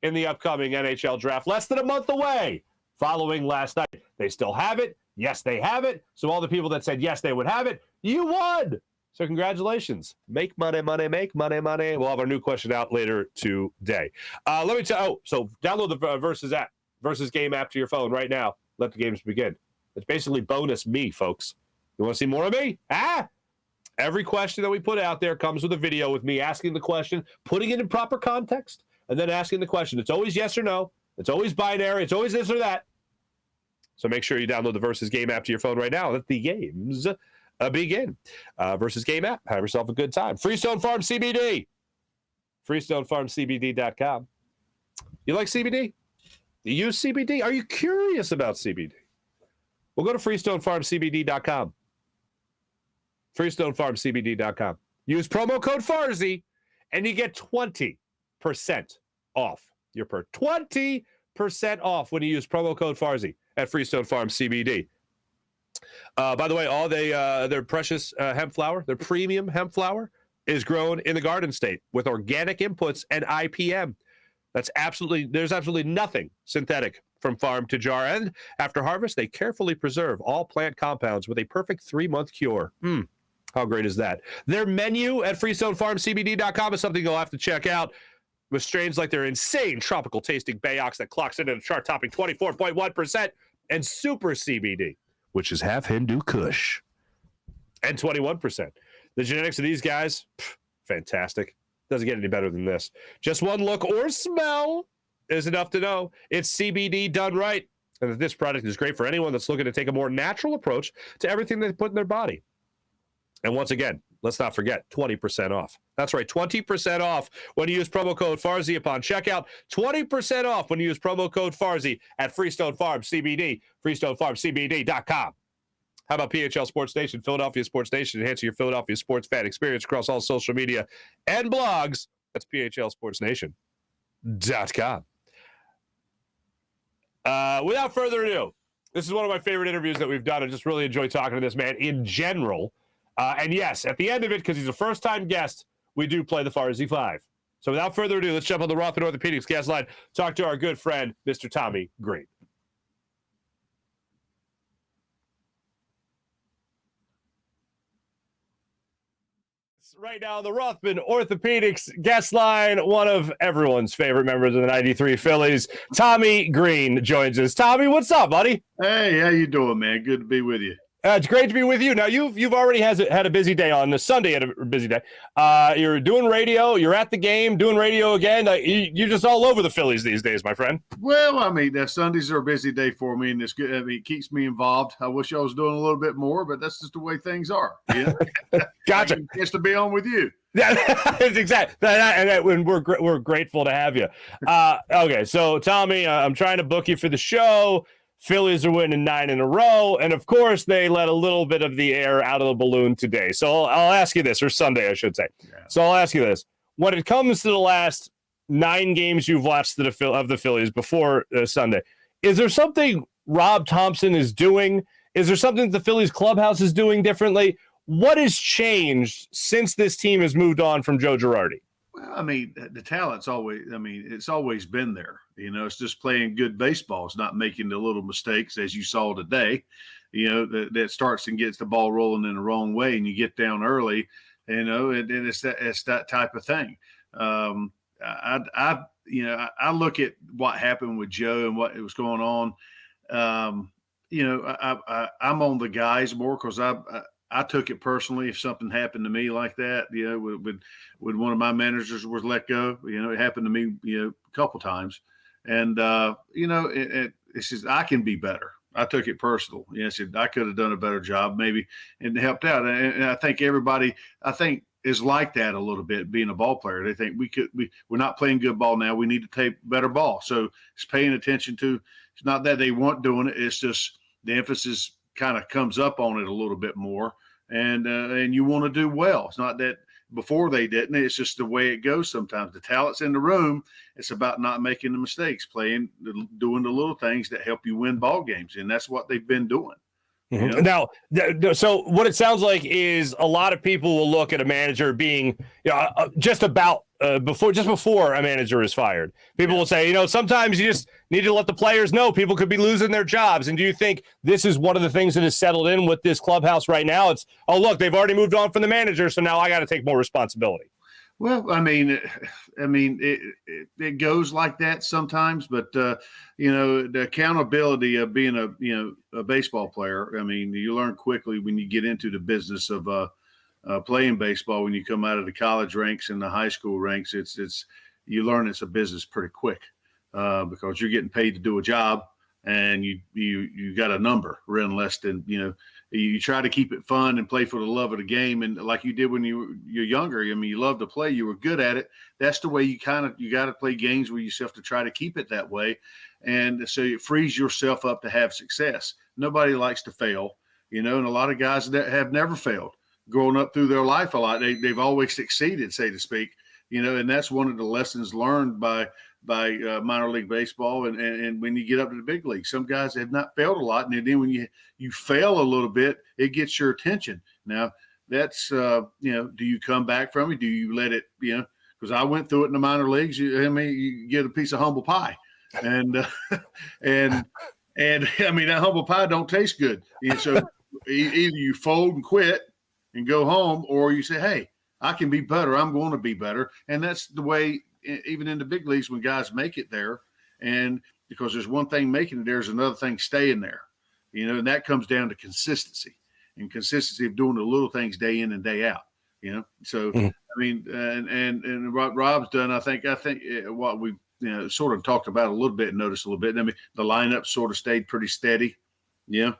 in the upcoming NHL draft. Less than a month away following last night. They still have it. Yes, they have it. So all the people that said yes, they would have it, you won. So congratulations. Make money, make money. We'll have our new question out later today. Let me tell you, so download the Versus game app to your phone right now. Let the games begin. It's basically bonus me, folks. You want to see more of me? Every question that we put out there comes with a video with me asking the question, putting it in proper context, and then asking the question. It's always yes or no. It's always binary. It's always this or that. So make sure you download the Versus game app to your phone right now. Let the games begin. Versus game app. Have yourself a good time. Freestone Farm CBD. FreestoneFarmCBD.com. You like CBD? You use CBD? Are you curious about CBD? Well, go to FreestoneFarmCBD.com. FreestoneFarmCBD.com. Use promo code Farzy, and you get 20% off your per 20% off when you use promo code Farzy at Freestone Farm CBD. By the way, all their precious hemp flour, their premium hemp flour, is grown in the Garden State with organic inputs and IPM. There's absolutely nothing synthetic from farm to jar. And after harvest, they carefully preserve all plant compounds with a perfect 3-month cure. How great is that? Their menu at FreestoneFarmCBD.com is something you'll have to check out, with strains like their insane tropical tasting Bayox that clocks in at a chart-topping 24.1%, and Super CBD, which is half Hindu Kush, and 21%. The genetics of these guys, fantastic. Doesn't get any better than this. Just one look or smell is enough to know it's CBD done right, and that this product is great for anyone that's looking to take a more natural approach to everything they put in their body. And once again, let's not forget, 20% off. That's right, 20% off when you use promo code Farzy upon checkout. 20% off when you use promo code Farzy at Freestone Farm CBD, FreestoneFarmCBD.com. How about PHL Sports Nation, Philadelphia Sports Nation, enhancing your Philadelphia sports fan experience across all social media and blogs? That's PHLSportsNation.com. Without further ado, this is one of my favorite interviews that we've done. I just really enjoy talking to this man in general. And yes, at the end of it, because he's a first-time guest, we do play the Farzy 5. So without further ado, let's jump on the Rothman Orthopedics guest line, talk to our good friend, Mr. Tommy Greene. Right now, the Rothman Orthopedics guest line, one of everyone's favorite members of the 93 Phillies, Tommy Greene, joins us. Tommy, what's up, buddy? Hey, how you doing, man? Good to be with you. It's great to be with you. Now, you've already had a busy day on this Sunday. Had a busy day. You're doing radio. You're at the game, doing radio again. You're just all over the Phillies these days, my friend. Well, I mean, Sundays are a busy day for me, and it's good. I mean, it keeps me involved. I wish I was doing a little bit more, but that's just the way things are. Yeah, Gotcha. Just to be on with you. Yeah, it's exactly. And we're grateful to have you. Okay, so Tommy, I'm trying to book you for the show. Phillies are winning 9 in a row, and of course, they let a little bit of the air out of the balloon today. So I'll ask you this, or Sunday, I should say. Yeah. So I'll ask you this: when it comes to the last 9 games you've watched of the Phillies before Sunday, is there something Rob Tomson is doing? Is there something the Phillies clubhouse is doing differently? What has changed since this team has moved on from Joe Girardi? Well, I mean, the talent's it's always been there. You know, it's just playing good baseball. It's not making the little mistakes, as you saw today, you know, that starts and gets the ball rolling in the wrong way, and you get down early, you know, and it's that type of thing. I look at what happened with Joe and what was going on. You know, I'm on the guys more because I took it personally. If something happened to me like that, you know, when one of my managers was let go, you know, it happened to me, you know, a couple times. And, you know, it's just, I can be better. I took it personal. You know, I said, I could have done a better job maybe and helped out. And I think everybody, is like that a little bit being a ball player. They think we're not playing good ball now. We need to take better ball. So it's paying attention to, it's not that they weren't doing it. It's just the emphasis kind of comes up on it a little bit more. And you want to do well. It's not that before they didn't. It's just the way it goes sometimes. The talent's in the room. It's about not making the mistakes, doing the little things that help you win ball games, and that's what they've been doing. Mm-hmm. You know? Now, so what it sounds like is a lot of people will look at a manager being, you know, just before a manager is fired. People will say, you know, sometimes you just need to let the players know people could be losing their jobs. And do you think this is one of the things that has settled in with this clubhouse right now? It's, oh, look, they've already moved on from the manager, so now I got to take more responsibility. Well, I mean, it goes like that sometimes, but you know, the accountability of being a baseball player. I mean, you learn quickly when you get into the business of playing baseball. When you come out of the college ranks and the high school ranks, you learn it's a business pretty quick because you're getting paid to do a job, and you got a number, run less than, you try to keep it fun and play for the love of the game. And like you did when you're younger, I mean, you love to play, you were good at it. That's the way you got to play games with yourself to try to keep it that way. And so it frees yourself up to have success. Nobody likes to fail, and a lot of guys that have never failed growing up through their life a lot. They've always succeeded, so to speak, and that's one of the lessons learned by minor league baseball. And when you get up to the big league, some guys have not failed a lot. And then when you fail a little bit, it gets your attention. Now that's, do you come back from it? Do you let it, because I went through it in the minor leagues. You get a piece of humble pie and I mean, that humble pie don't taste good. So either you fold and quit and go home, or you say, hey, I can be better. I'm going to be better. And that's the way, even in the big leagues, when guys make it there, and because there's one thing making it, there's another thing staying there, and that comes down to consistency of doing the little things day in and day out, So, I mean, and what Rob's done, I think what we sort of talked about a little bit, noticed a little bit. I mean, the lineup sort of stayed pretty steady. Yeah.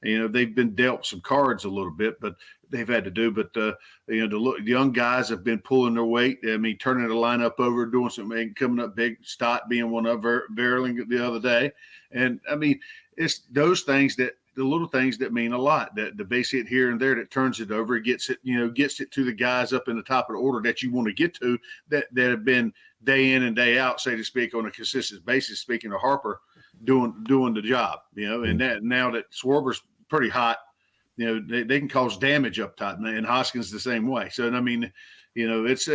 They've been dealt some cards a little bit, but they've had to do. But, the young guys have been pulling their weight. I mean, turning the lineup over, doing something, coming up big, Stott being one of Verling the other day. And, I mean, it's those things the little things that mean a lot, that the base hit here and there that turns it over, gets it to the guys up in the top of the order that you want to get to, that have been day in and day out, so to speak, on a consistent basis. Speaking of Harper, doing the job, and that now that Schwarber's pretty hot, they can cause damage up top, and Hoskins the same way. So, I mean, it's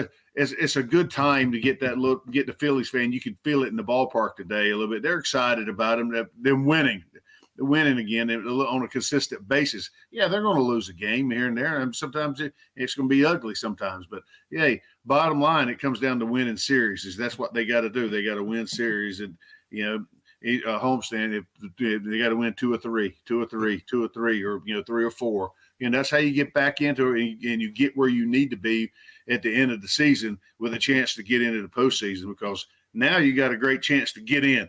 a good time to get the Phillies fan. You can feel it in the ballpark today a little bit. They're excited about them winning again on a consistent basis. Yeah, they're going to lose a game here and there, and sometimes it's going to be ugly sometimes. But yeah, bottom line, it comes down to winning series. That's what they got to do. They got to win series, and a homestand, if they got to win 2 or 3, or 3 or 4. And that's how you get back into it, and you get where you need to be at the end of the season with a chance to get into the postseason, because now you got a great chance to get in.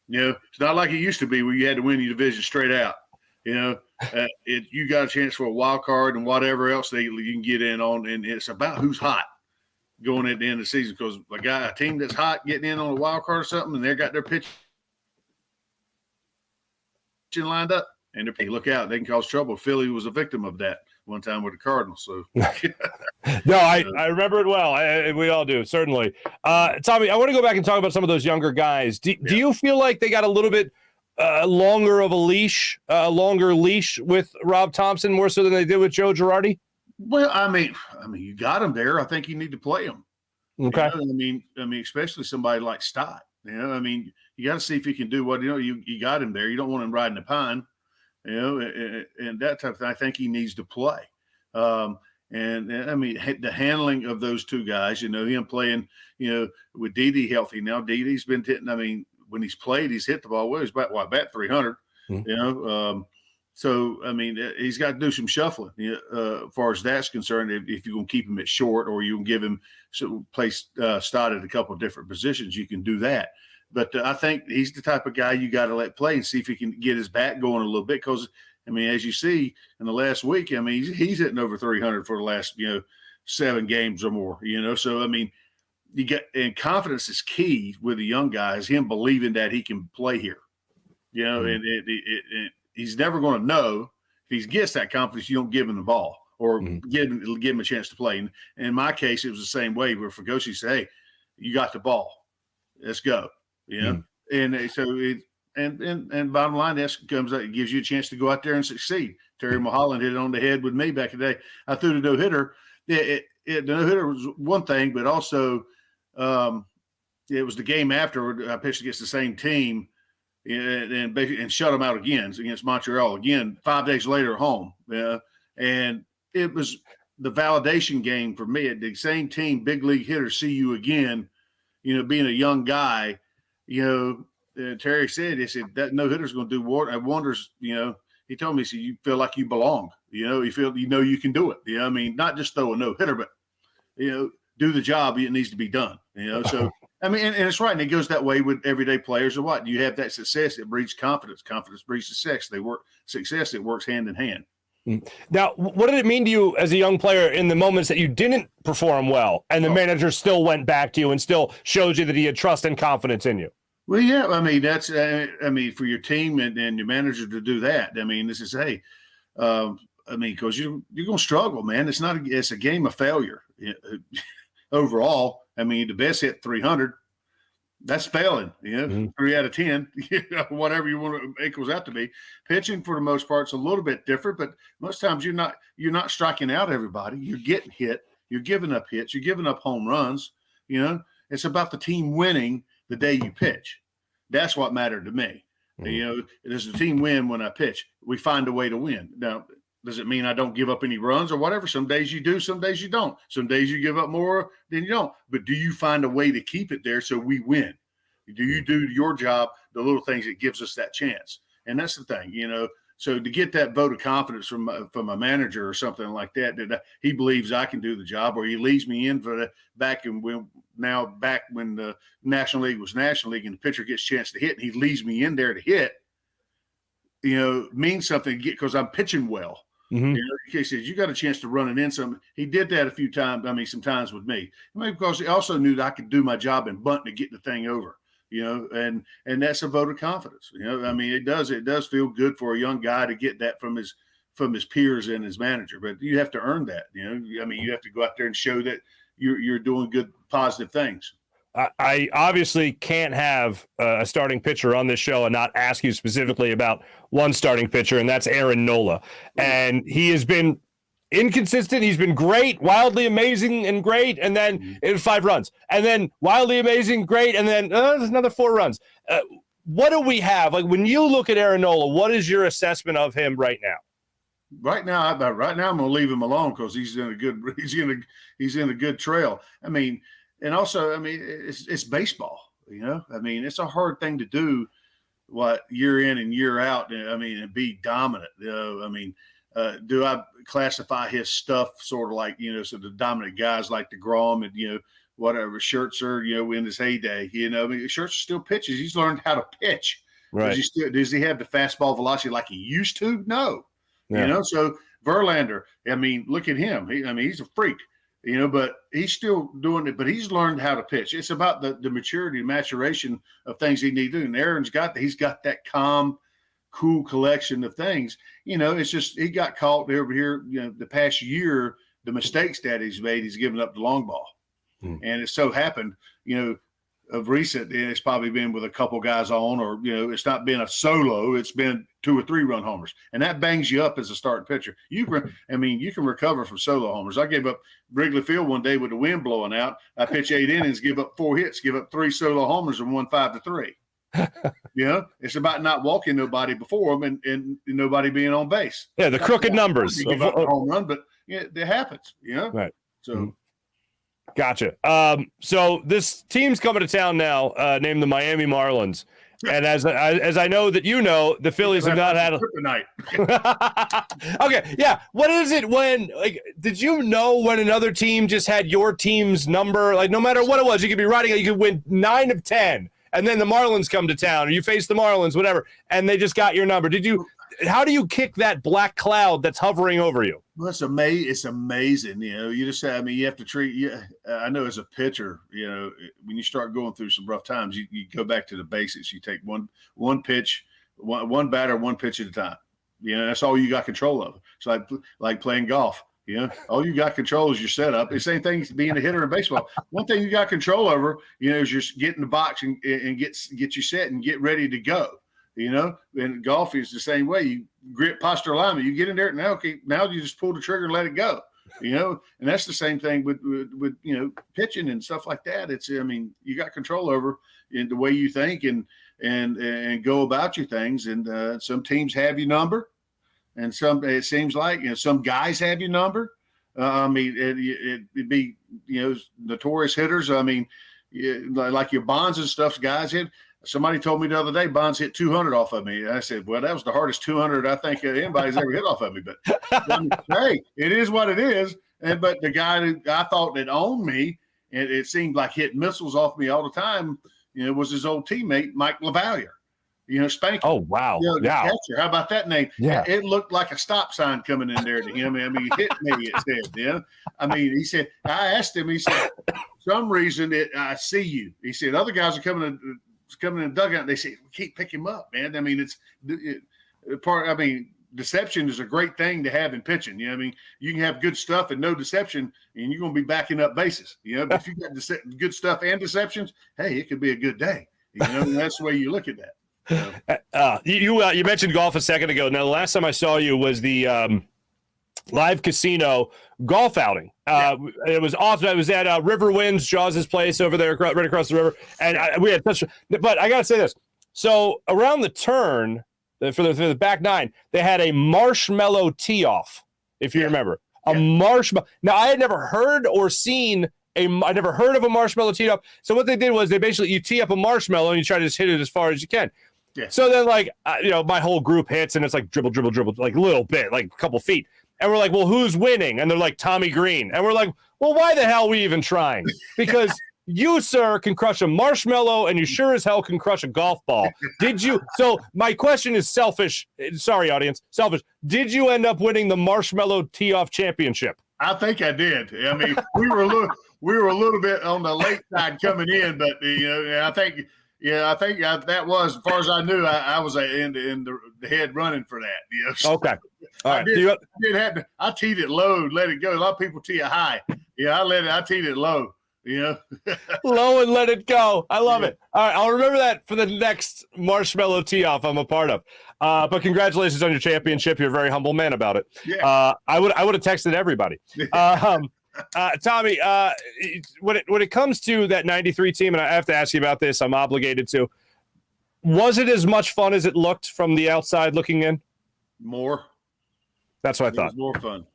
It's not like it used to be where you had to win your division straight out. You got a chance for a wild card and whatever else you can get in on, and it's about who's hot going at the end of the season, because a team that's hot getting in on a wild card or something, and they got their pitch lined up, and hey, look out, they can cause trouble. Philly was a victim of that one time with the Cardinals. So no, I remember it well. We all do, certainly. Tommy, I want to go back and talk about some of those younger guys. Do you feel like they got a little bit longer leash with Rob Tomson, more so than they did with Joe Girardi? Well, I mean, you got him there. I think you need to play him. Okay. I mean, especially somebody like Stott. I mean, you got to see if he can do what you got him there. You don't want him riding the pine, and that type of thing. I think he needs to play. And I mean, the handling of those two guys, him playing, with Didi healthy now. Didi's been hitting. I mean, when he's played, he's hit the ball well. He's about 300. So I mean, he's got to do some shuffling as far as that's concerned. If you're going to keep him at short, or you can give him place Stott at a couple of different positions, you can do that. But I think he's the type of guy you got to let play and see if he can get his bat going a little bit. Because, I mean, as you see in the last week, I mean, he's hitting over 300 for the last, 7 games or more, So, I mean, and confidence is key with the young guys, him believing that he can play here, and he's never going to know. If he gets that confidence, you don't give him the ball or give him a chance to play. And in my case, it was the same way where Fugoshi said, hey, you got the ball. Let's go. And so and bottom line, that comes out, it gives you a chance to go out there and succeed. Terry Mulholland hit it on the head with me back in the day. I threw the no-hitter. The no-hitter was one thing, but also it was the game after I pitched against the same team and shut them out again against Montreal again 5 days later at home. And it was the validation game for me. The same team, big league hitters, see you again, being a young guy. Terry said, that no hitter's going to do wonders. He told me, you feel like you belong. You feel you can do it. I mean, not just throw a no hitter, but do the job. It needs to be done. So I mean, and it's right. And it goes that way with everyday players or what. You have that success, it breeds confidence. Confidence breeds success. Success, it works hand in hand. Now, what did it mean to you as a young player in the moments that you didn't perform well and the manager still went back to you and still showed you that he had trust and confidence in you? Well, yeah, I mean, that's, for your team and your manager to do that. I mean, this is, hey, because you're going to struggle, man. It's a game of failure overall. I mean, the best hit 300. That's failing, 3 out of 10, whatever you want to equals out to be. Pitching for the most part is a little bit different, but most times you're not striking out everybody. You're getting hit. You're giving up hits. You're giving up home runs. It's about the team winning the day you pitch. That's what mattered to me. Does the team win when I pitch? We find a way to win. Now, does it mean I don't give up any runs or whatever? Some days you do, some days you don't. Some days you give up more than you don't. But do you find a way to keep it there so we win? Do you do your job, the little things that gives us that chance? And that's the thing, So to get that vote of confidence from a manager or something like that he believes I can do the job, or he leaves me in for back when the National League was National League and the pitcher gets a chance to hit, and he leaves me in there to hit, means something because I'm pitching well. Mm-hmm. He says, you got a chance to run it in some. He did that a few times, sometimes with me. Maybe because he also knew that I could do my job in bunting to get the thing over. And that's a vote of confidence. It does feel good for a young guy to get that from his peers and his manager, but you have to earn that. You have to go out there and show that you're doing good, positive things. I obviously can't have a starting pitcher on this show and not ask you specifically about one starting pitcher, and that's Aaron Nola. And he has been inconsistent. He's been great, wildly amazing and great, and then 5 runs. And then wildly amazing, great, and then there's another 4 runs. What do we have? Like, when you look at Aaron Nola, what is your assessment of him right now? Right now, I'm going to leave him alone because he's in a good trail. And also, it's baseball, it's a hard thing to do year in and year out. And be dominant. Do I classify his stuff sort of like, so the dominant guys like DeGrom and, whatever, Scherzer, in his heyday, Scherzer still pitches. He's learned how to pitch. Right. Does he have the fastball velocity like he used to? No. Yeah. So Verlander, look at him. He's a freak. But he's still doing it, but he's learned how to pitch. It's about the maturity and maturation of things he needs to do. And Aaron's he's got that calm, cool collection of things. It's just he got caught over here, the past year, the mistakes that he's made, he's given up the long ball. And it so happened, of recent, it's probably been with a couple guys on, or, it's not been a solo, it's been 2 or 3 run homers. And that bangs you up as a starting pitcher. You can recover from solo homers. I gave up Wrigley Field one day with the wind blowing out. I pitch 8 innings, give up 4 hits, give up 3 solo homers, and won 5-3. It's about not walking nobody before them and nobody being on base. Yeah, the crooked numbers. Give up a home run, but it happens, Right. So. Gotcha. So this team's coming to town now, named the Miami Marlins. And as I know that the Phillies have not had Okay, yeah. What is it when, did you know when another team just had your team's number? Like, no matter what it was, you could be riding, you could win 9 of 10, and then the Marlins come to town, or you face the Marlins, whatever, and they just got your number. How do you kick that black cloud that's hovering over you? Well, it's amazing. You just say, you have to treat, I know as a pitcher, when you start going through some rough times, you go back to the basics. You take one pitch, one batter, one pitch at a time. That's all you got control of. It's like playing golf. All you got control is your setup. The same thing as being a hitter in baseball. One thing you got control over, is just get in the box and get you set and get ready to go. And golf is the same way. You grip posture alignment. You get in there, now you just pull the trigger and let it go. And that's the same thing with pitching and stuff like that. It's you got control over in the way you think and go about your things. And some teams have your number, and some, it seems like, some guys have your number. It'd be notorious hitters. Like your Bonds and stuff, guys hit. Somebody told me the other day Bonds hit 200 off of me. And I said, well, that was the hardest 200 I think anybody's ever hit off of me. But hey, it is what it is. But the guy that I thought that owned me, and it seemed like hitting missiles off me all the time, was his old teammate, Mike LaValliere, Spanky. Oh, wow. The catcher. How about that name? Yeah. It looked like a stop sign coming in there to him. I mean, hit me, it said, I mean, he said, I asked him, he said, for some reason, I see you. He said, other guys are coming in the dugout, and they say, keep picking him up, man. I mean, deception is a great thing to have in pitching. I mean, you can have good stuff and no deception, and you're going to be backing up bases. But if you got good stuff and deceptions, hey, it could be a good day. And that's the way you look at that. You mentioned golf a second ago. Now, the last time I saw you was the live casino golf outing. It was awesome. It was at Riverwinds, Jaws' place over there, right across the river. And we had such. But I got to say this. So around the turn for the back nine, they had a marshmallow tee off. If you remember, a marshmallow. Now, I had never heard or seen. I never heard of a marshmallow tee up. So what they did was you tee up a marshmallow and you try to just hit it as far as you can. Yeah. So then, my whole group hits, and it's like dribble, like a little bit, like a couple feet. And we're like, well, who's winning? And they're like, Tommy Greene. And we're like, well, why the hell are we even trying? Because you, sir, can crush a marshmallow, and you sure as hell can crush a golf ball. Did you? So my question is selfish. Sorry, audience. Selfish. Did you end up winning the marshmallow tee-off championship? I think I did. I mean, we were a little bit on the late side coming in, but I think that was, as far as I knew, I was in the head running for that. Okay. All right. I teed it low, let it go. A lot of people tee it high. Yeah, I teed it low. Low and let it go. I love it. All right, I'll remember that for the next marshmallow tee-off I'm a part of. But congratulations on your championship. You're a very humble man about it. Yeah. I would have texted everybody. Tommy, when it comes to that 93 team, and I have to ask you about this, I'm obligated to. Was it as much fun as it looked from the outside looking in? More. That's what I thought. It was more fun.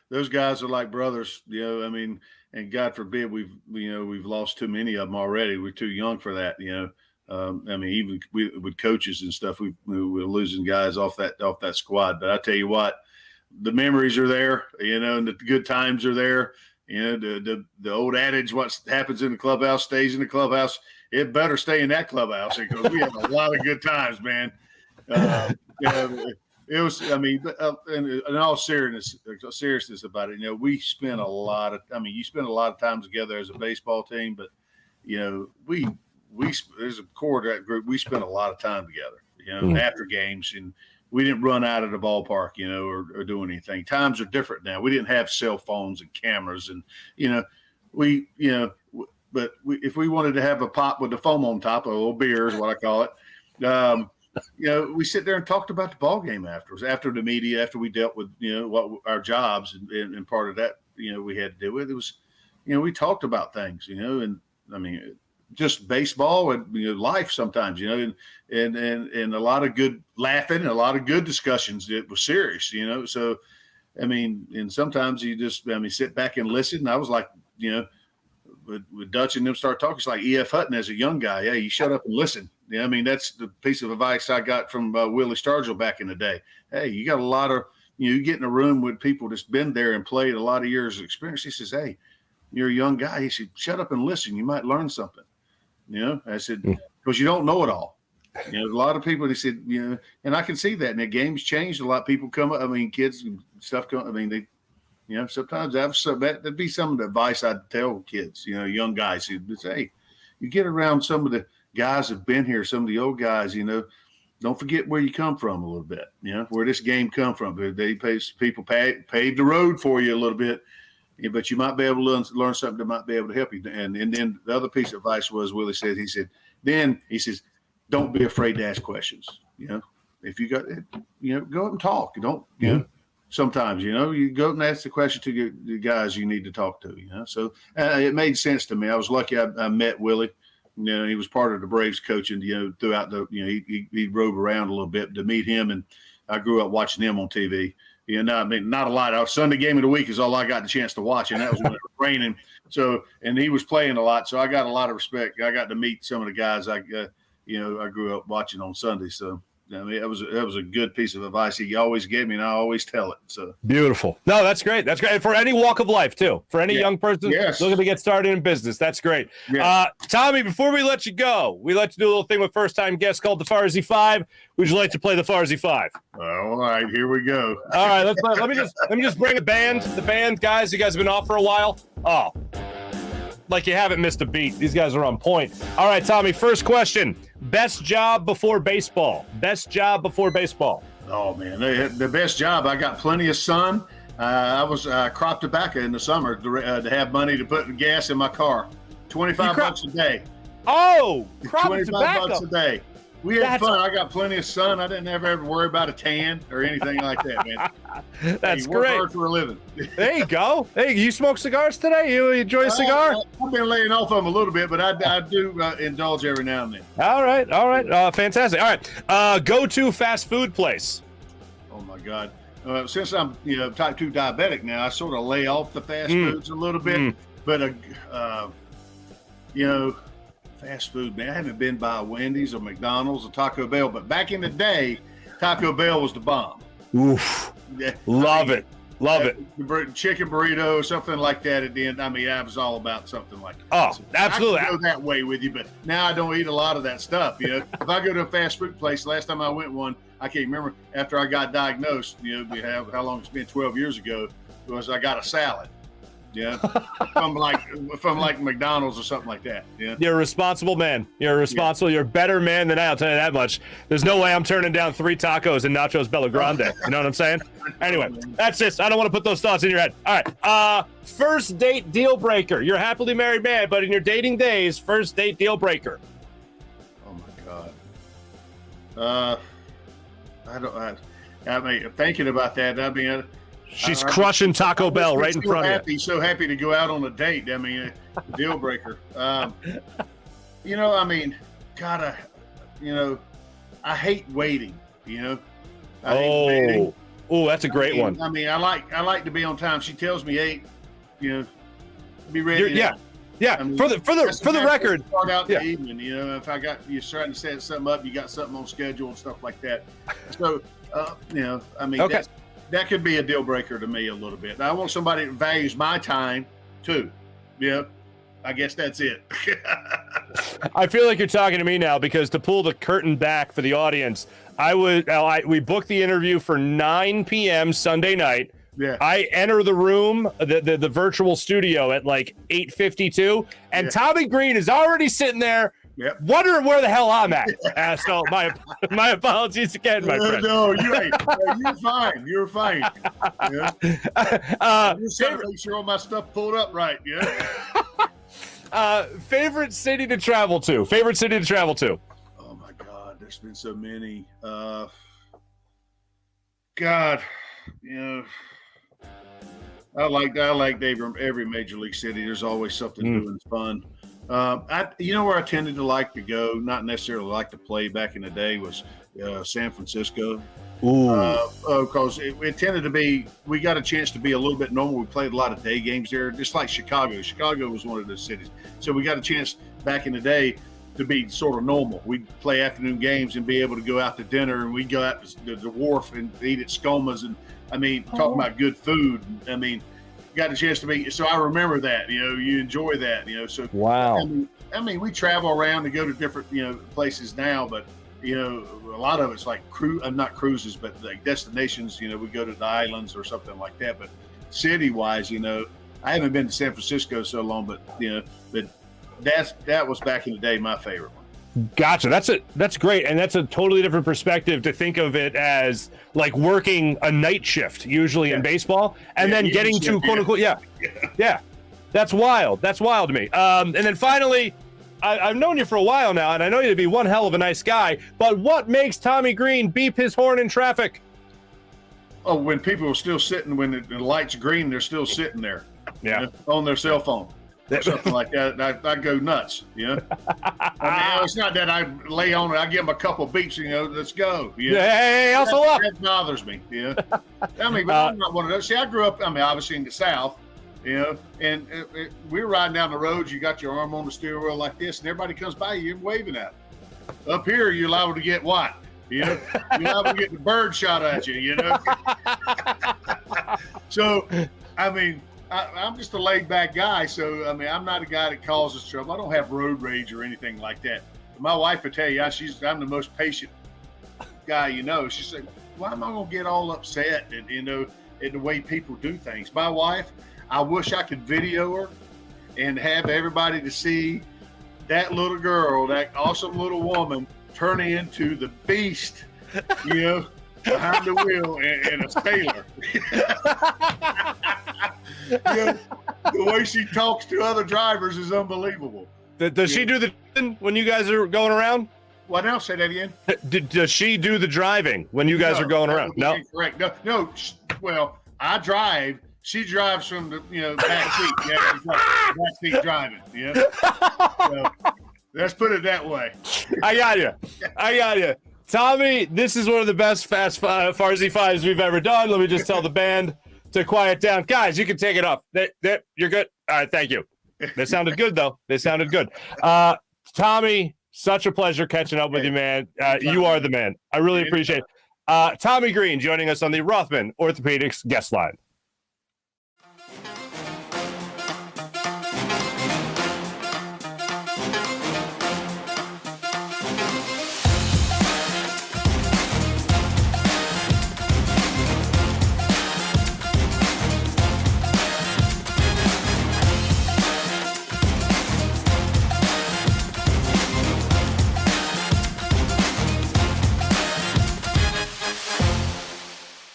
Those guys are like brothers. I mean, and God forbid we've lost too many of them already. We're too young for that. I mean, even with coaches and stuff, we're losing guys off that squad. But I tell you what. The memories are there, and the good times are there. The old adage, what happens in the clubhouse stays in the clubhouse. It better stay in that clubhouse because we had a lot of good times, man. It was, I mean, in all seriousness about it, we spent a lot of, you spend a lot of time together as a baseball team, but, we there's a core to that group. We spent a lot of time together, after games, and we didn't run out of the ballpark, or do anything. Times are different now. We didn't have cell phones and cameras, and if we wanted to have a pop with the foam on top, a little beer is what I call it. We sit there and talked about the ball game afterwards, after the media, after we dealt with what our jobs and part of that we had to deal with. It was we talked about things, and I mean. Just baseball and life sometimes, and a lot of good laughing and a lot of good discussions. It was serious, So, I mean, and sometimes you just, sit back and listen. And I was like, with Dutch and them start talking, it's like E.F. Hutton as a young guy. Hey, you shut up and listen. I mean, that's the piece of advice I got from Willie Stargell back in the day. Hey, you got a lot of, you get in a room with people that's been there and played a lot of years of experience. He says, hey, you're a young guy. He said, shut up and listen. You might learn something. I said, because you don't know it all. A lot of people, they said, and I can see that. And the game's changed. A lot of people come up. I mean, kids and stuff come. I mean, they, sometimes that'd be some of the advice I'd tell kids, young guys who'd say, hey, you get around some of the guys that've been here, some of the old guys, don't forget where you come from a little bit, where this game come from. People paved the road for you a little bit. Yeah, but you might be able to learn something that might be able to help you. And then the other piece of advice was Willie said, he says, don't be afraid to ask questions. If you got it, go up and talk. Don't, sometimes, you go up and ask the question to the guys you need to talk to, So it made sense to me. I was lucky I met Willie. He was part of the Braves coaching, throughout the, he rode around a little bit to meet him. And I grew up watching him on TV. Not a lot. Our Sunday game of the week is all I got the chance to watch, and that was when it was raining. So, and he was playing a lot, so I got a lot of respect. I got to meet some of the guys I grew up watching on Sunday. So, I mean, that was a good piece of advice he always gave me, and I always tell it. So beautiful. No, that's great. That's great. And for any walk of life, too. For any young person looking to get started in business, that's great. Yeah. Tommy, before we let you go, we like to do a little thing with first-time guests called the Farzy Five. Would you like to play the Farzy Five? All right, here we go. All right, let me just bring the band, guys. You guys have been off for a while. Oh, like you haven't missed a beat. These guys are on point. All right, Tommy, first question. Best job before baseball. Best job before baseball. Oh, man, the best job. I got plenty of sun. I was crop tobacco in the summer to have money to put gas in my car. $25 a day. Oh, crop 25 tobacco. bucks a day. We had fun. I got plenty of sun. I didn't ever worry about a tan or anything like that, man. That's work great. hard for a living. There you go. Hey, you smoke cigars today? You enjoy a cigar? I've been laying off them a little bit, but I do indulge every now and then. All right. Fantastic. All right. Go-to fast food place. Oh my God. Since I'm type 2 diabetic now, I sort of lay off the fast foods a little bit. But fast food, man. I haven't been by a Wendy's or McDonald's or Taco Bell, but back in the day, Taco Bell was the bomb. Oof. Love it. Chicken burrito or something like that at the end. I mean, I was all about something like that. Oh, so absolutely. I can go that way with you, but now I don't eat a lot of that stuff. If I go to a fast food place, last time I went one, I can't remember, after I got diagnosed, how long it's been, 12 years ago, was I got a salad. Yeah, from like McDonald's or something like that. Yeah, you're a responsible man. You're responsible. You're a better man than I'll tell you that much. There's no way I'm turning down 3 tacos and nachos Bella Grande. You know what I'm saying? Anyway, that's just. I don't want to put those thoughts in your head. All right. First date deal breaker. You're a happily married man, but in your dating days, first date deal breaker. Oh my God. I mean, thinking about that. I mean. She's crushing Taco Bell right in front of you. So happy to go out on a date. I mean, a deal breaker. I mean, God, I hate waiting. I hate waiting. Oh, that's a great one. I mean, I like to be on time. She tells me 8. Be ready. Yeah. I mean, for the record, start out the evening. If I got you trying to set something up, you got something on schedule and stuff like that. So, I mean, okay. That could be a deal breaker to me a little bit. I want somebody that values my time too. Yeah, I guess that's it. I feel like you're talking to me now, because to pull the curtain back for the audience, we booked the interview for 9 p.m. Sunday night. Yeah. I enter the room, the virtual studio at like 8:52, and Tommy Greene is already sitting there. Yep. Wondering where the hell I'm at. So my apologies again, my friend. No, you're fine. You're fine. Yeah. I'm just trying to make sure all my stuff pulled up right. Yeah. Favorite city to travel to? Oh my God, there's been so many. God, I like every major league city. There's always something new and fun. Where I tended to like to go, not necessarily like to play back in the day, was San Francisco. Because it tended to be, we got a chance to be a little bit normal. We played a lot of day games there, just like Chicago. Chicago was one of those cities. So we got a chance back in the day to be sort of normal. We'd play afternoon games and be able to go out to dinner, and we'd go out to the wharf and eat at Skoma's. And I mean, talking about good food. I mean, got a chance to be, so I remember that, you enjoy that, so. Wow. I mean, we travel around to go to different, places now, but, a lot of it's like not cruises, but like destinations, we go to the islands or something like that. But city wise, I haven't been to San Francisco so long, but, but that was back in the day, my favorite one. Gotcha. That's great. And that's a totally different perspective to think of it as like working a night shift, usually in baseball, and then getting to quote unquote. Yeah. That's wild. That's wild to me. And then finally, I've known you for a while now, and I know you to be one hell of a nice guy, but what makes Tommy Greene beep his horn in traffic? Oh, when people are still sitting, when the light's green, they're still sitting there. Yeah. On their cell phone. Or something like that. I go nuts, I mean, it's not that I lay on it. I give them a couple beeps, let's go. Hey, hustle up. That bothers me, I mean, but I'm not one of those. See, I grew up, obviously in the South, and we're riding down the road. You got your arm on the steering wheel like this, and everybody comes by you, you're waving at them. Up here, you're liable to get what? You know, you're not gonna get the bird shot at you. You know. So, I mean, I'm just a laid back guy. So, I mean, I'm not a guy that causes trouble. I don't have road rage or anything like that. My wife would tell you, I'm the most patient guy you know. She said, "Why am I gonna get all upset?" And you know, at the way people do things. My wife, I wish I could video her and have everybody to see that little girl, that awesome little woman, turning into the beast, you know, behind the wheel and a sailor. You know, the way she talks to other drivers is unbelievable. Does she do the when you guys are going around? What else? Say that again. Does she do the driving when you guys are going around? No. Correct. No. Well, I drive. She drives from the back seat. Yeah, back seat driving. Yeah. So, let's put it that way. I got you. Tommy, this is one of the best Farzy Fives we've ever done. Let me just tell the band to quiet down. Guys, you can take it off. You're good. All right, thank you. They sounded good, though. They sounded good. Tommy, such a pleasure catching up with you, man. You are the man. I really appreciate it. Tommy Greene joining us on the Rothman Orthopedics guest line.